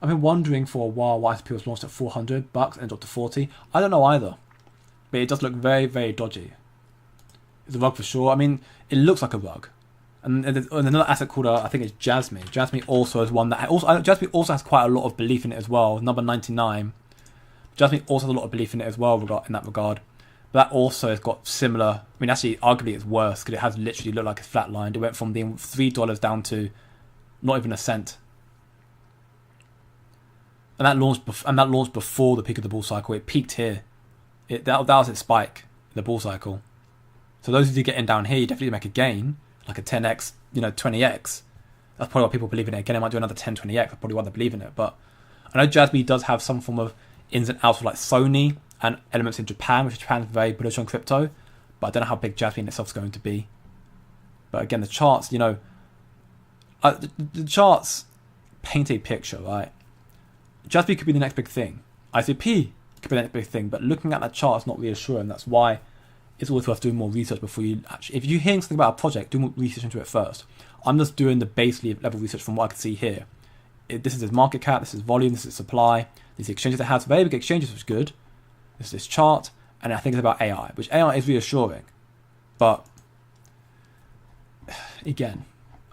I've been wondering for a while why ICP was launched at $400 and dropped to 40. I don't know either, but it does look very, very dodgy. It's a rug for sure. I mean, it looks like a rug. And there's another asset called, I think it's Jasmine. Jasmine also is one that... Jasmine also has quite a lot of belief in it as well. Number 99. Jasmine also has a lot of belief in it as well in that regard. But that also has got similar... I mean, actually, arguably it's worse because it has literally looked like it's flatlined. It went from being $3 down to not even a cent. And that launched before the peak of the bull cycle. It peaked here. That was its spike in the bull cycle. So those of you getting down here, you definitely make a gain, like a 10x, 20x. That's probably why people believe in it. Again, it might do another 10, 20x. That's probably why they believe in it. But I know Jasmine does have some form of ins and outs of like Sony and elements in Japan, which Japan's very bullish on crypto. But I don't know how big Jasmine itself is going to be. But again, the charts, the charts paint a picture, right? Jasmine could be the next big thing. ICP could be the next big thing. But looking at that chart is not reassuring. That's why it's always worth doing more research before you actually... If you're hearing something about a project, do more research into it first. I'm just doing the base level research from what I can see here. This is its market cap, this is volume, this is supply, these exchanges it has. Very big exchanges, which is good. This is this chart. And I think it's about AI, which AI is reassuring. But, again,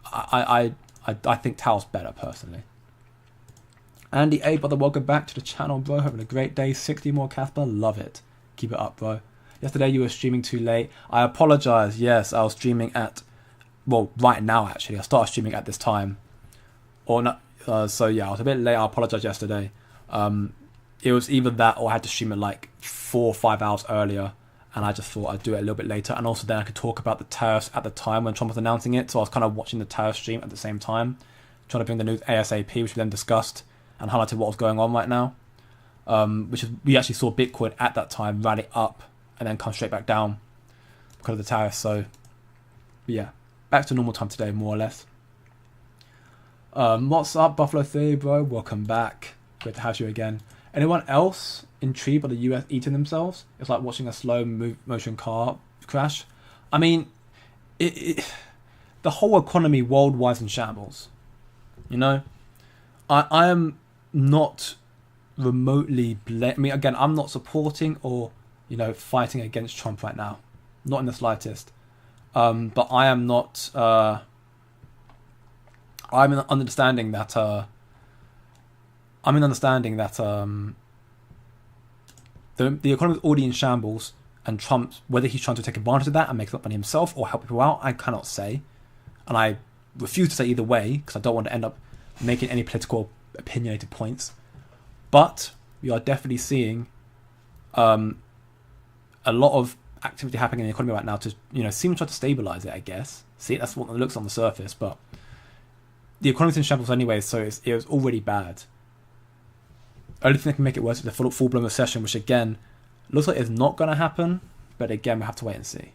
I think Tau's better, personally. Andy A, brother, welcome back to the channel, bro. Having a great day. 60 more Kaspa. Love it. Keep it up, bro. Yesterday you were streaming too late. I apologize. Yes, I was streaming at... Well, right now, actually. I started streaming at this time. Or not. So, yeah, I was a bit late. I apologize yesterday. It was either that or I had to stream it like 4 or 5 hours earlier. And I just thought I'd do it a little bit later. And also then I could talk about the tariffs at the time when Trump was announcing it. So I was kind of watching the tariff stream at the same time. Trying to bring the news ASAP, which we then discussed. And highlighted what was going on right now. We actually saw Bitcoin at that time rally up and then come straight back down because of the tariffs. So, yeah, back to normal time today, more or less. What's up, Buffalo Theory, bro? Welcome back. Great to have you again. Anyone else intrigued by the US eating themselves? It's like watching a slow motion car crash. I mean, the whole economy worldwide is in shambles. I am not remotely... again, I'm not supporting or... fighting against Trump right now. Not in the slightest. But I am not... I'm in understanding that... the economy is already in shambles, and Trump, whether he's trying to take advantage of that and make up money himself or help people out, I cannot say. And I refuse to say either way, because I don't want to end up making any political opinionated points. But we are definitely seeing... a lot of activity happening in the economy right now to, seem to try to stabilize it, I guess. See, that's what it looks on the surface, but the economy's in shambles anyway, so it was already bad. Only thing that can make it worse is a full-blown recession, which again, looks like it's not going to happen, but again, we have to wait and see.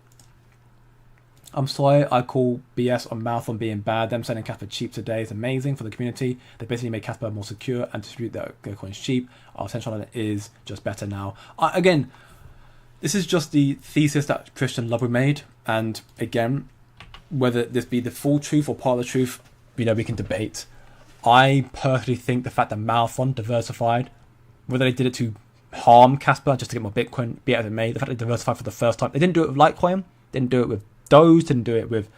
I'm sorry, I call BS on Mouth on being bad. Them selling Kaspa cheap today is amazing for the community. They basically make Kaspa more secure and distribute their coins cheap. Our attention is just better now. Again, this is just the thesis that Christian Ludwig made. And again, whether this be the full truth or part of the truth, we can debate. I personally think the fact that Marathon diversified, whether they did it to harm Kaspa just to get more Bitcoin, be it as it may, the fact they diversified for the first time. They didn't do it with Litecoin, didn't do it with Doge, didn't do it with,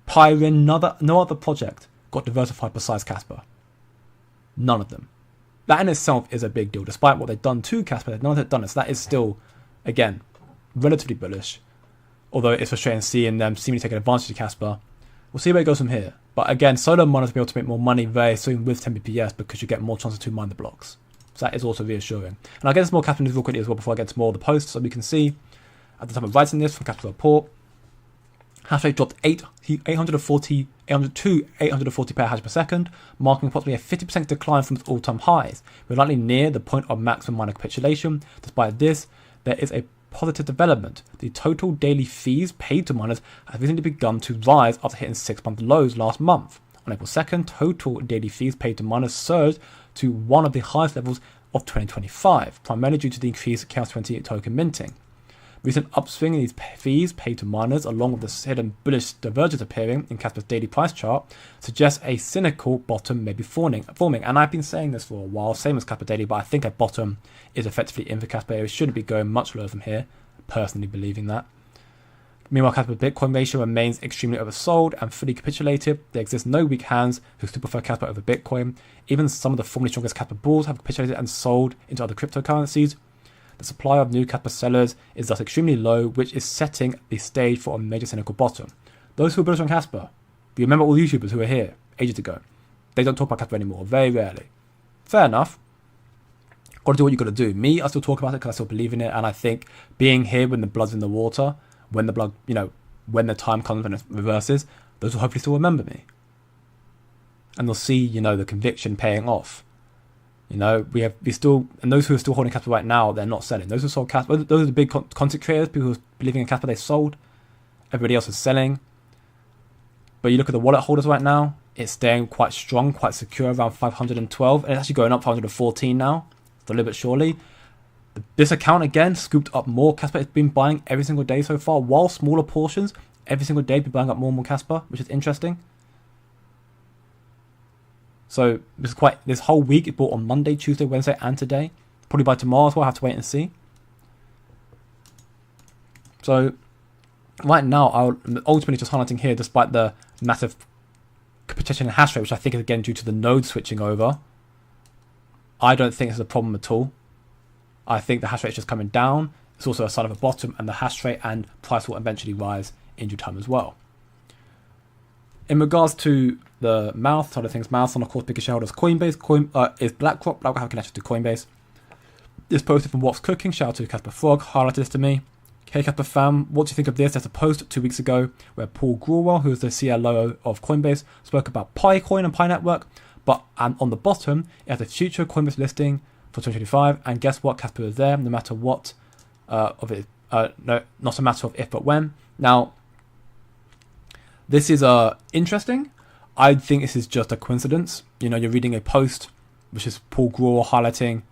Pyrin. No other project got diversified besides Kaspa. None of them. That in itself is a big deal. Despite what they've done to Kaspa, none of them have done it. So that is still, again, relatively bullish. Although it's frustrating seeing them seemingly taking advantage of Kaspa. We'll see where it goes from here. But again, solo miners will be able to make more money very soon with 10 BPS because you get more chances to mine the blocks. So that is also reassuring. And I'll get some more Kaspa news real quickly as well before I get to more of the posts. So we can see, at the time of writing this from Kaspa Report, hash rate dropped 840 to 840 petahash per second, marking approximately a 50% decline from its all-time highs. We're likely near the point of maximum miner capitulation. Despite this, there is a positive development. The total daily fees paid to miners have recently begun to rise after hitting 6-month lows last month. On April 2nd, total daily fees paid to miners surged to one of the highest levels of 2025, primarily due to the increased Chaos20 token minting. Recent upswing in these fees paid to miners, along with the hidden bullish divergence appearing in Kaspa's daily price chart, suggests a cynical bottom may be forming. And I've been saying this for a while, same as Kaspa Daily, but I think a bottom is effectively in for Kaspa. It shouldn't be going much lower from here, personally believing that. Meanwhile, Kaspa's Bitcoin ratio remains extremely oversold and fully capitulated. There exist no weak hands who still prefer Kaspa over Bitcoin. Even some of the formerly strongest Kaspa bulls have capitulated and sold into other cryptocurrencies. The supply of new Kaspa sellers is thus extremely low, which is setting the stage for a major cynical bottom. Those who are bullish on Kaspa, you remember all the YouTubers who were here ages ago, they don't talk about Kaspa anymore, very rarely. Fair enough. Got to do what you got to do. Me, I still talk about it because I still believe in it, and I think being here when the blood's in the water, when the blood, when the time comes when it reverses, those will hopefully still remember me. And they'll see, the conviction paying off. We still, and those who are still holding Kaspa right now, they're not selling. Those who sold Kaspa, those are the big content creators, people who are believing in Kaspa, they sold. Everybody else is selling. But you look at the wallet holders right now, it's staying quite strong, quite secure, around 512, and it's actually going up 514 now, slowly but surely. This account, again, scooped up more Kaspa. It's been buying every single day so far, while smaller portions, every single day, been buying up more and more Kaspa, which is interesting. So this whole week, it bought on Monday, Tuesday, Wednesday, and today. Probably by tomorrow as well, I'll have to wait and see. So right now, I'm ultimately just highlighting here, despite the massive capitulation in hash rate, which I think is again due to the node switching over, I don't think it's a problem at all. I think the hash rate is just coming down. It's also a sign of a bottom, and the hash rate and price will eventually rise in due time as well. In regards to the Mouth side of things, Mouth on, of course, biggest shareholders Coinbase. Is BlackRock. BlackRock have a connection to Coinbase. This posted from What's Cooking. Shout out to Casper Frog. Highlighted this to me. Hey Casper fam, what do you think of this? There's a post 2 weeks ago where Paul Grewal, who is the CLO of Coinbase, spoke about Picoin and Pi Network. And on the bottom, it has a future Coinbase listing for 2025. And guess what? Casper is there, no matter what. No, not a matter of if but when. Now, this is interesting. I think this is just a coincidence. You're reading a post, which is Paul Grewal highlighting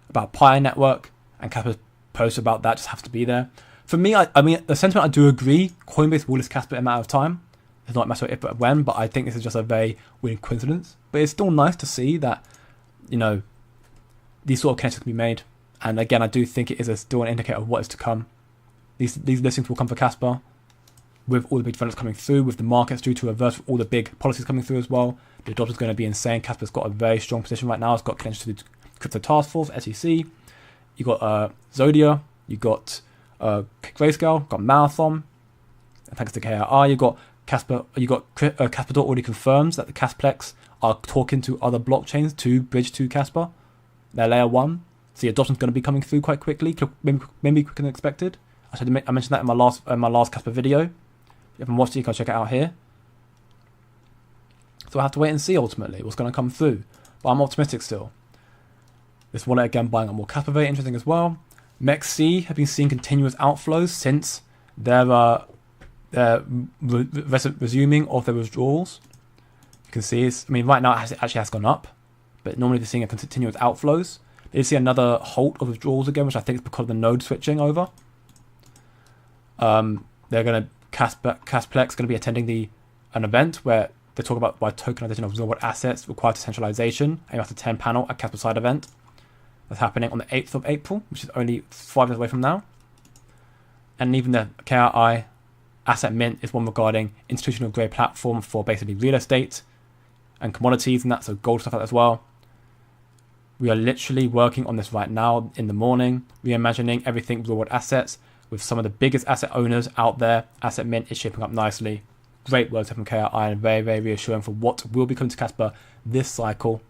about Pi Network, and Casper's post about that just has to be there. For me, I mean, the sentiment, I do agree. Coinbase will list Casper in a matter of time. It's not a matter of if but when, but I think this is just a very weird coincidence. But it's still nice to see that, these sort of connections can be made. And again, I do think it is still an indicator of what is to come. These listings will come for Casper, with all the big developments coming through, with the markets due to reverse, with all the big policies coming through as well. The adoption is going to be insane. Casper's got a very strong position right now. It's got connections to the Crypto Task Force, SEC. You got Zodia. You got Grayscale. Got Marathon. And thanks to KRI, you got Casper. You got Casper already confirms that the Casplex are talking to other blockchains to bridge to Casper. They're layer 1. So the adoption is going to be coming through quite quickly, maybe quicker than expected. I mentioned that in my last Casper video. If you haven't watched it, you can check it out here. So I have to wait and see ultimately what's going to come through. But I'm optimistic still. This wallet again buying up more Casper, very interesting as well. MEXC have been seeing continuous outflows since their resuming of the withdrawals. You can see, right now it actually has gone up, but normally they're seeing a continuous outflows. They see another halt of withdrawals again, which I think is because of the node switching over. They're going to Kasplex going to be attending an event where they talk about why tokenization of real-world assets requires decentralization, and after 10 panel at Kaspa side event. That's happening on the 8th of April, which is only 5 days away from now. And even the KRI Asset Mint is one regarding institutional grade platform for basically real estate and commodities and that, so gold stuff like that as well. We are literally working on this right now in the morning, reimagining everything real world assets with some of the biggest asset owners out there. Asset Mint is shaping up nicely. Great work from KRI and very, very reassuring for what will be coming to Kaspa this cycle.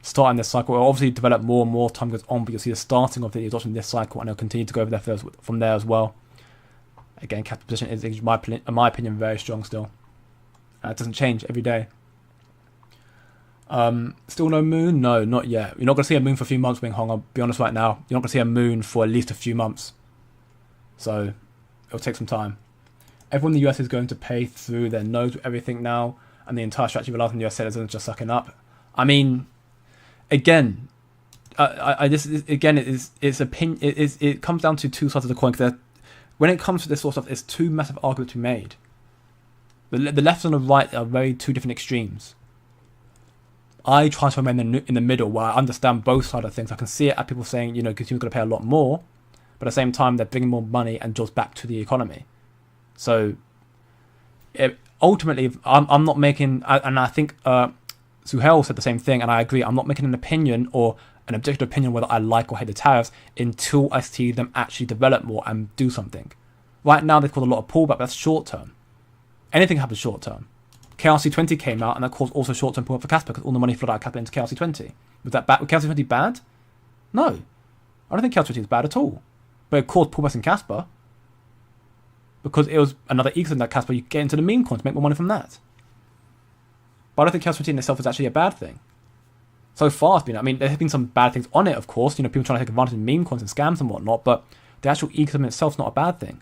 Starting this cycle, it will obviously develop more and more time goes on, but you'll see the starting of the adoption this cycle, and it'll continue to go over there from there as well. Again, Kaspa's position is, in my opinion, very strong still. It doesn't change every day. Still no moon? No, not yet. You're not going to see a moon for a few months, Wing Hong. I'll be honest right now. You're not going to see a moon for at least a few months. So, it'll take some time. Everyone in the US is going to pay through their nodes with everything now, and the entire strategy relies on US citizens just sucking up. I mean, again, it comes down to two sides of the coin. Because when it comes to this sort of stuff, there's two massive arguments to be made. The left and the right are very two different extremes. I try to remain in the middle, where I understand both sides of things. I can see it at people saying, consumers got to pay a lot more, but at the same time, they're bringing more money and jobs back to the economy. So, ultimately, I'm not making, and I think Suhail said the same thing, and I agree, I'm not making an opinion or an objective opinion whether I like or hate the tariffs until I see them actually develop more and do something. Right now, they've caused a lot of pullback, but that's short term. Anything happens short term. KRC20 came out, and that caused also short term pullback for Kaspa because all the money flowed out of Kaspa into KRC20. Was that bad? Was KRC20 bad? No. I don't think KRC20 is bad at all. But it caused pullbacks in Kaspa because it was another ecosystem that Kaspa, you get into the meme coin to make more money from that. But I don't think KRC20 in itself is actually a bad thing. So far, there have been some bad things on it, of course. People trying to take advantage of meme coins and scams and whatnot, but the actual ecosystem itself is not a bad thing.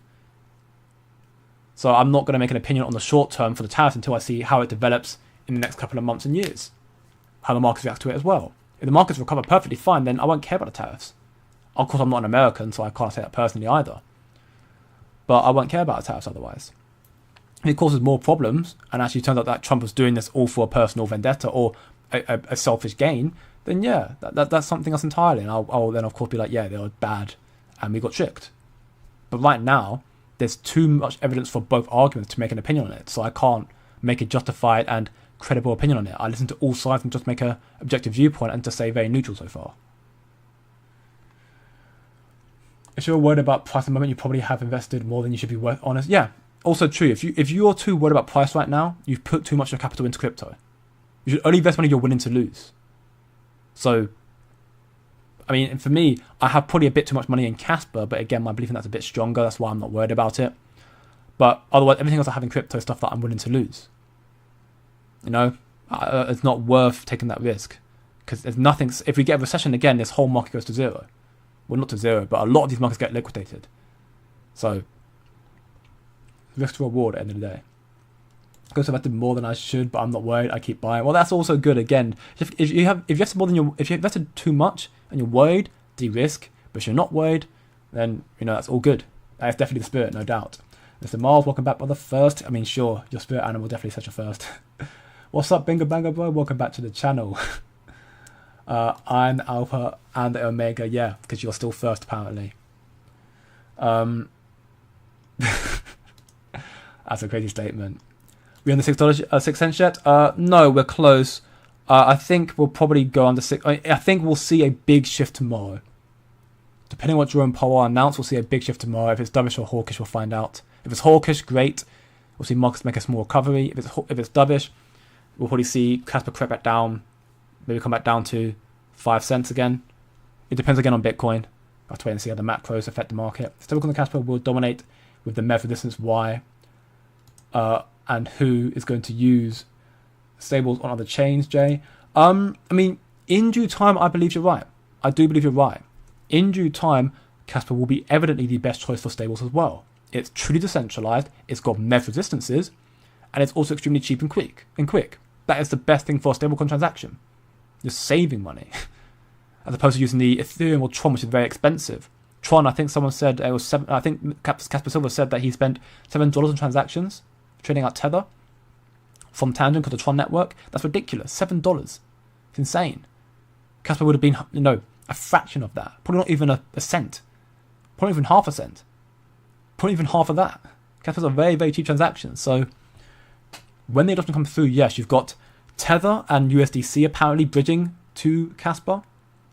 So I'm not going to make an opinion on the short term for the tariffs until I see how it develops in the next couple of months and years. How the markets react to it as well. If the markets recover perfectly fine, then I won't care about the tariffs. Of course, I'm not an American, so I can't say that personally either. But I won't care about the tariffs otherwise. If it causes more problems, and actually turns out that Trump was doing this all for a personal vendetta or a selfish gain, then yeah, that's something else entirely. And I'll then, of course, be like, yeah, they were bad, and we got tricked. But right now, there's too much evidence for both arguments to make an opinion on it, so I can't make a justified and credible opinion on it. I listen to all sides and just make an objective viewpoint and just say very neutral so far. If you're worried about price at the moment, you probably have invested more than you should be worth. Honest, yeah. Also true. If you're too worried about price right now, you've put too much of your capital into crypto. You should only invest money you're willing to lose. So, for me, I have probably a bit too much money in Kaspa, but again, my belief in that's a bit stronger. That's why I'm not worried about it. But otherwise, everything else I have in crypto is stuff that I'm willing to lose. It's not worth taking that risk because there's nothing. If we get a recession again, this whole market goes to zero. Well, not to zero, but a lot of these markets get liquidated. So, risk to reward at the end of the day. I guess I've invested more than I should, but I'm not worried. I keep buying. Well, that's also good. Again, if you invested too much and you're worried, de-risk. But if you're not worried, then that's all good. That's definitely the spirit, no doubt. Mr. Miles, welcome back by the first. Sure, your spirit animal definitely set you first. What's up, Bingo Bango Bro? Welcome back to the channel. I'm the Alpha and the Omega, yeah, because you're still first apparently. That's a crazy statement. We on the $6 yet? No, we're close. I think we'll probably go under 6. I think we'll see a big shift tomorrow. Depending on what Jerome Powell announced, we'll see a big shift tomorrow. If it's dovish or hawkish, we'll find out. If it's hawkish, great. We'll see markets make a small recovery. If it's dovish, we'll probably see Kaspa creep back down. Maybe come back down to 5 cents again. It depends again on Bitcoin. I'll have to wait and see how the macros affect the market. Still on the Kaspa will dominate with the MEV resistance Y. And who is going to use stables on other chains, Jay? In due time, I believe you're right. I do believe you're right. In due time, Kaspa will be evidently the best choice for stables as well. it's truly decentralized, it's got measured resistances, and it's also extremely cheap and quick. That is the best thing for a stablecoin transaction. You're saving money. As opposed to using the Ethereum or Tron, which is very expensive. Tron, I think someone said it was I think Kas Kaspa said that he spent $7 on transactions trading out Tether from Tangent to the Tron network. That's ridiculous. $7. It's insane. Kaspa would have been, a fraction of that. Probably not even a cent. Probably even half a cent. Probably even half of that. Kaspa's a very, very cheap transaction. So when the adoption comes through, yes, you've got Tether and USDC apparently bridging to Kaspa.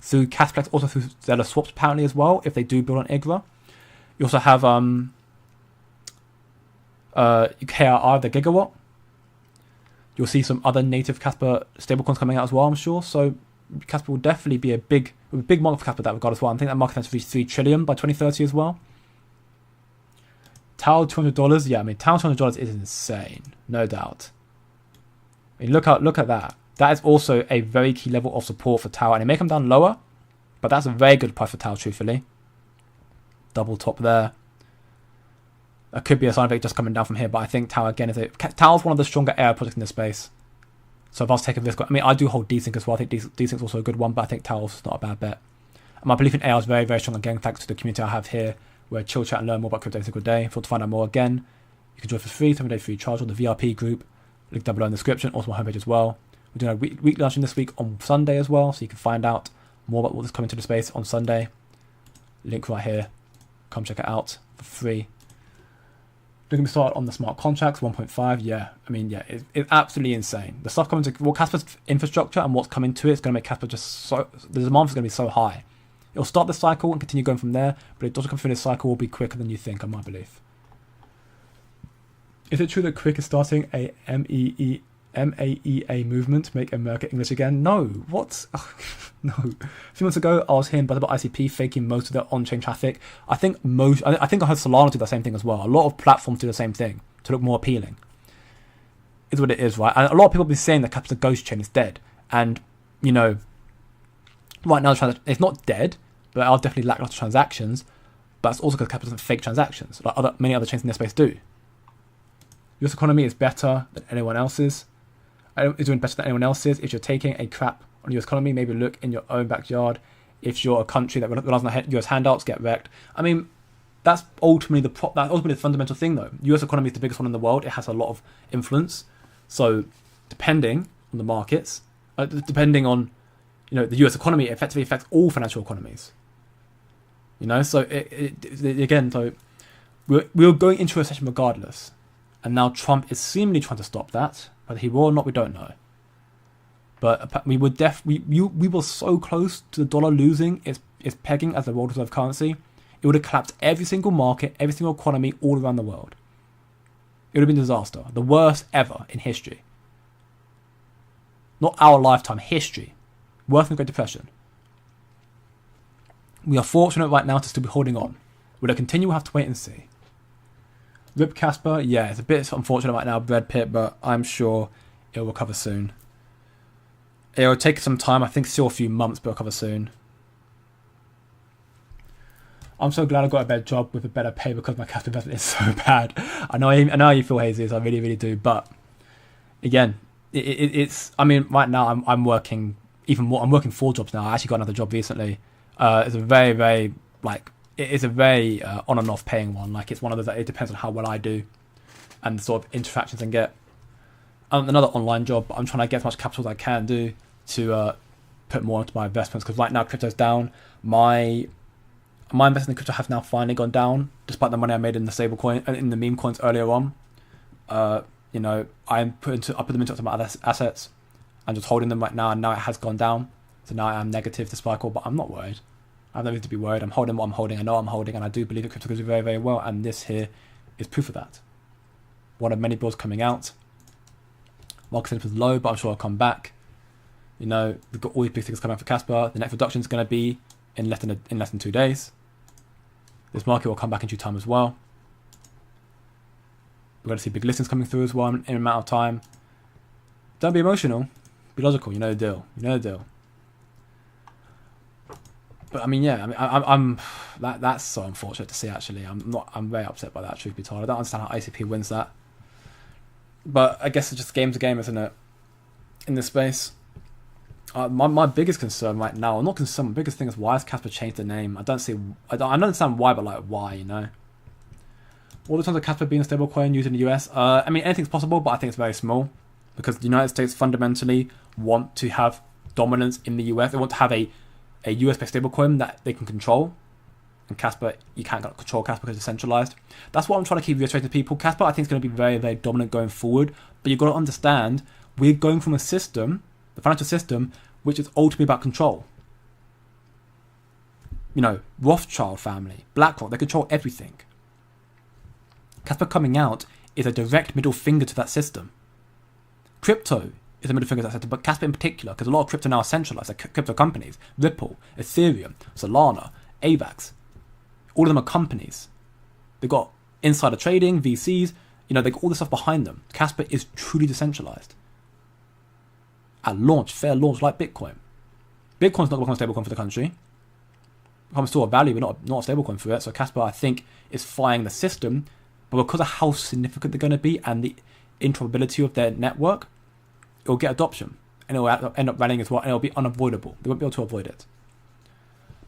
Through Casplex, also through Stellar Swaps apparently as well, if they do build on IGRA. You also have KRR, the Gigawatt. You'll see some other native Kaspa stablecoins coming out as well, I'm sure. So Kaspa will definitely be a big market for Kaspa in that regard as well. I think that market has to reach $3 trillion by 2030 as well. Tau $200, yeah, I mean Tau $200 is insane, no doubt. I mean, look at that. That is also a very key level of support for Tau, and it may come down lower, but that's a very good price for Tau, truthfully. Double top there. That could be a sign of it just coming down from here, but I think Tau again Tau is one of the stronger AI projects in this space. So if I was taking a risk, I mean, I do hold DSync as well. I think DSync is also a good one, but I think Tau is not a bad bet. And my belief in AI is very, very strong again, thanks to the community I have here, where chill chat and learn more about crypto every single day. If you want to find out more again, you can join for free, 7-day free trial on the VRP group. Link down below in the description, also my homepage as well. We're doing a week launching this week on Sunday as well, so you can find out more about what's coming to the space on Sunday. Link right here. Come check it out for free. We're going to start on the smart contracts 1.5. Yeah, I mean, yeah, it's absolutely insane. The stuff coming to Kaspa's infrastructure and what's coming to it is going to make Kaspa just so, the demand is going to be so high. It'll start the cycle and continue going from there, but it doesn't come through this cycle will be quicker than you think, in my belief. Is it true that Quick is starting a MAEA movement to make America English again? No. What? Oh, no. A few months ago, I was hearing about ICP faking most of their on-chain traffic. I think I heard Solana do the same thing as well. A lot of platforms do the same thing to look more appealing. Is what it is, right? And a lot of people have been saying that Capital Ghost Chain is dead. And, right now it's not dead, but I'll definitely lack lots of transactions. But it's also because Capital doesn't fake transactions, like many other chains in their space do. US economy is better than anyone else's. Is doing better than anyone else's. If you're taking a crap on the US economy, maybe look in your own backyard. If you're a country that relies on US handouts, get wrecked. I mean, that's ultimately the fundamental thing, though. US economy is the biggest one in the world. It has a lot of influence. So, depending on the markets, depending on the US economy, it effectively affects all financial economies. So so we're going into a recession regardless. And now Trump is seemingly trying to stop that. Whether he will or not, we don't know. But we were so close to the dollar losing its pegging as the world reserve currency. It would have collapsed every single market, every single economy all around the world. It would have been a disaster. The worst ever in history. Not our lifetime, history. Worse than the Great Depression. We are fortunate right now to still be holding on. Will it continue? We'll have to wait and see. Rip Kaspa, yeah, it's a bit unfortunate right now, Brad Pitt, but I'm sure it'll recover soon. It'll take some time, I think still a few months, but it'll recover soon. I'm so glad I got a better job with a better pay because my Kaspa investment is so bad. I know how you feel, Jesus, I really, really do, but again, it's, I mean, right now I'm working even more, I'm working 4 jobs now. I actually got another job recently. It's a very, very, it's a very on and off paying one. It's one of those that it depends on how well I do and the sort of interactions I get. Another online job, but I'm trying to get as much capital as I can do to put more into my investments because right now crypto's down. My investment in crypto has now finally gone down despite the money I made in the stablecoin and in the meme coins earlier on. I put them into some other assets and just holding them right now, and now it has gone down. So now I am negative this cycle, but I'm not worried. I have no reason to be worried. I'm holding what I'm holding. I know I'm holding, and I do believe that crypto goes very, very well. And this here is proof of that. One of many bills coming out. Market sentiment is low, but I'm sure I'll come back. We've got all these big things coming out for Kaspa. The next reduction is going to be in less than 2 days. This market will come back in due time as well. We're going to see big listings coming through as well in an amount of time. Don't be emotional. Be logical. You know the deal. But I mean, yeah, I mean, I'm that's so unfortunate to see. Actually, I'm very upset by that. Truth be told, I don't understand how ICP wins that. But I guess it's just game to game, isn't it? In this space, my biggest concern right now, or not concern, my biggest thing is why has Kaspa changed the name? I don't understand why, but like why, you know? All the terms of Kaspa being a stablecoin used in the US. I mean, anything's possible, but I think it's very small because the United States fundamentally want to have dominance in the US. They want to have a US-based stablecoin that they can control. And Kaspa, you can't control Kaspa because it's centralized. That's what I'm trying to keep reiterating to people. Kaspa, I think, is going to be very, very dominant going forward. But you've got to understand, we're going from a system, the financial system, which is ultimately about control. You know, Rothschild family, BlackRock, they control everything. Kaspa coming out is a direct middle finger to that system. Crypto is a middle finger to that system, but Kaspa in particular, because a lot of crypto now are centralized, like crypto companies, Ripple, Ethereum, Solana, AVAX, all of them are companies. They've got insider trading, VCs, you know, they've got all this stuff behind them. Kaspa is truly decentralized. At launch, fair launch, like Bitcoin. Bitcoin's not going to become a stablecoin for the country. It becomes still a value, but not a stablecoin for it. So Kaspa, I think, is flying the system, but because of how significant they're going to be and the interoperability of their network, it'll get adoption. And it'll end up rallying as well, and it'll be unavoidable. They won't be able to avoid it.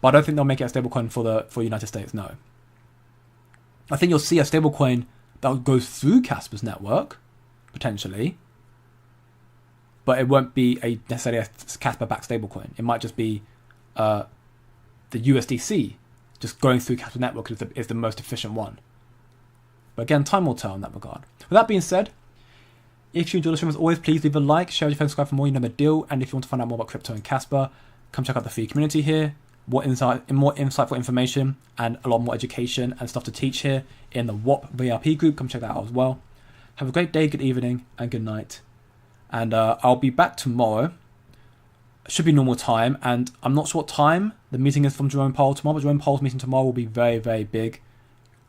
But I don't think they'll make it a stablecoin for the United States, no. I think you'll see a stablecoin that goes through Kaspa's network, potentially, but it won't be necessarily a Kaspa-backed stablecoin. It might just be the USDC just going through Kaspa's network is the most efficient one. But again, time will tell in that regard. With that being said, if you enjoy the stream, as always, please leave a like, share with your friends, subscribe for more, you know the deal. And if you want to find out more about crypto and Kaspa, come check out the free community here. More insightful information and a lot more education and stuff to teach here in the WAP VIP group. Come check that out as well. Have a great day, good evening, and good night. And I'll be back tomorrow. It should be normal time, and I'm not sure what time the meeting is from Jerome Powell tomorrow, but Jerome Powell's meeting tomorrow will be very, very big.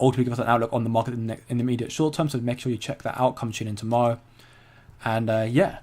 Ultimately give us an outlook on the market in the immediate short term, so make sure you check that out. Come tune in tomorrow. And yeah.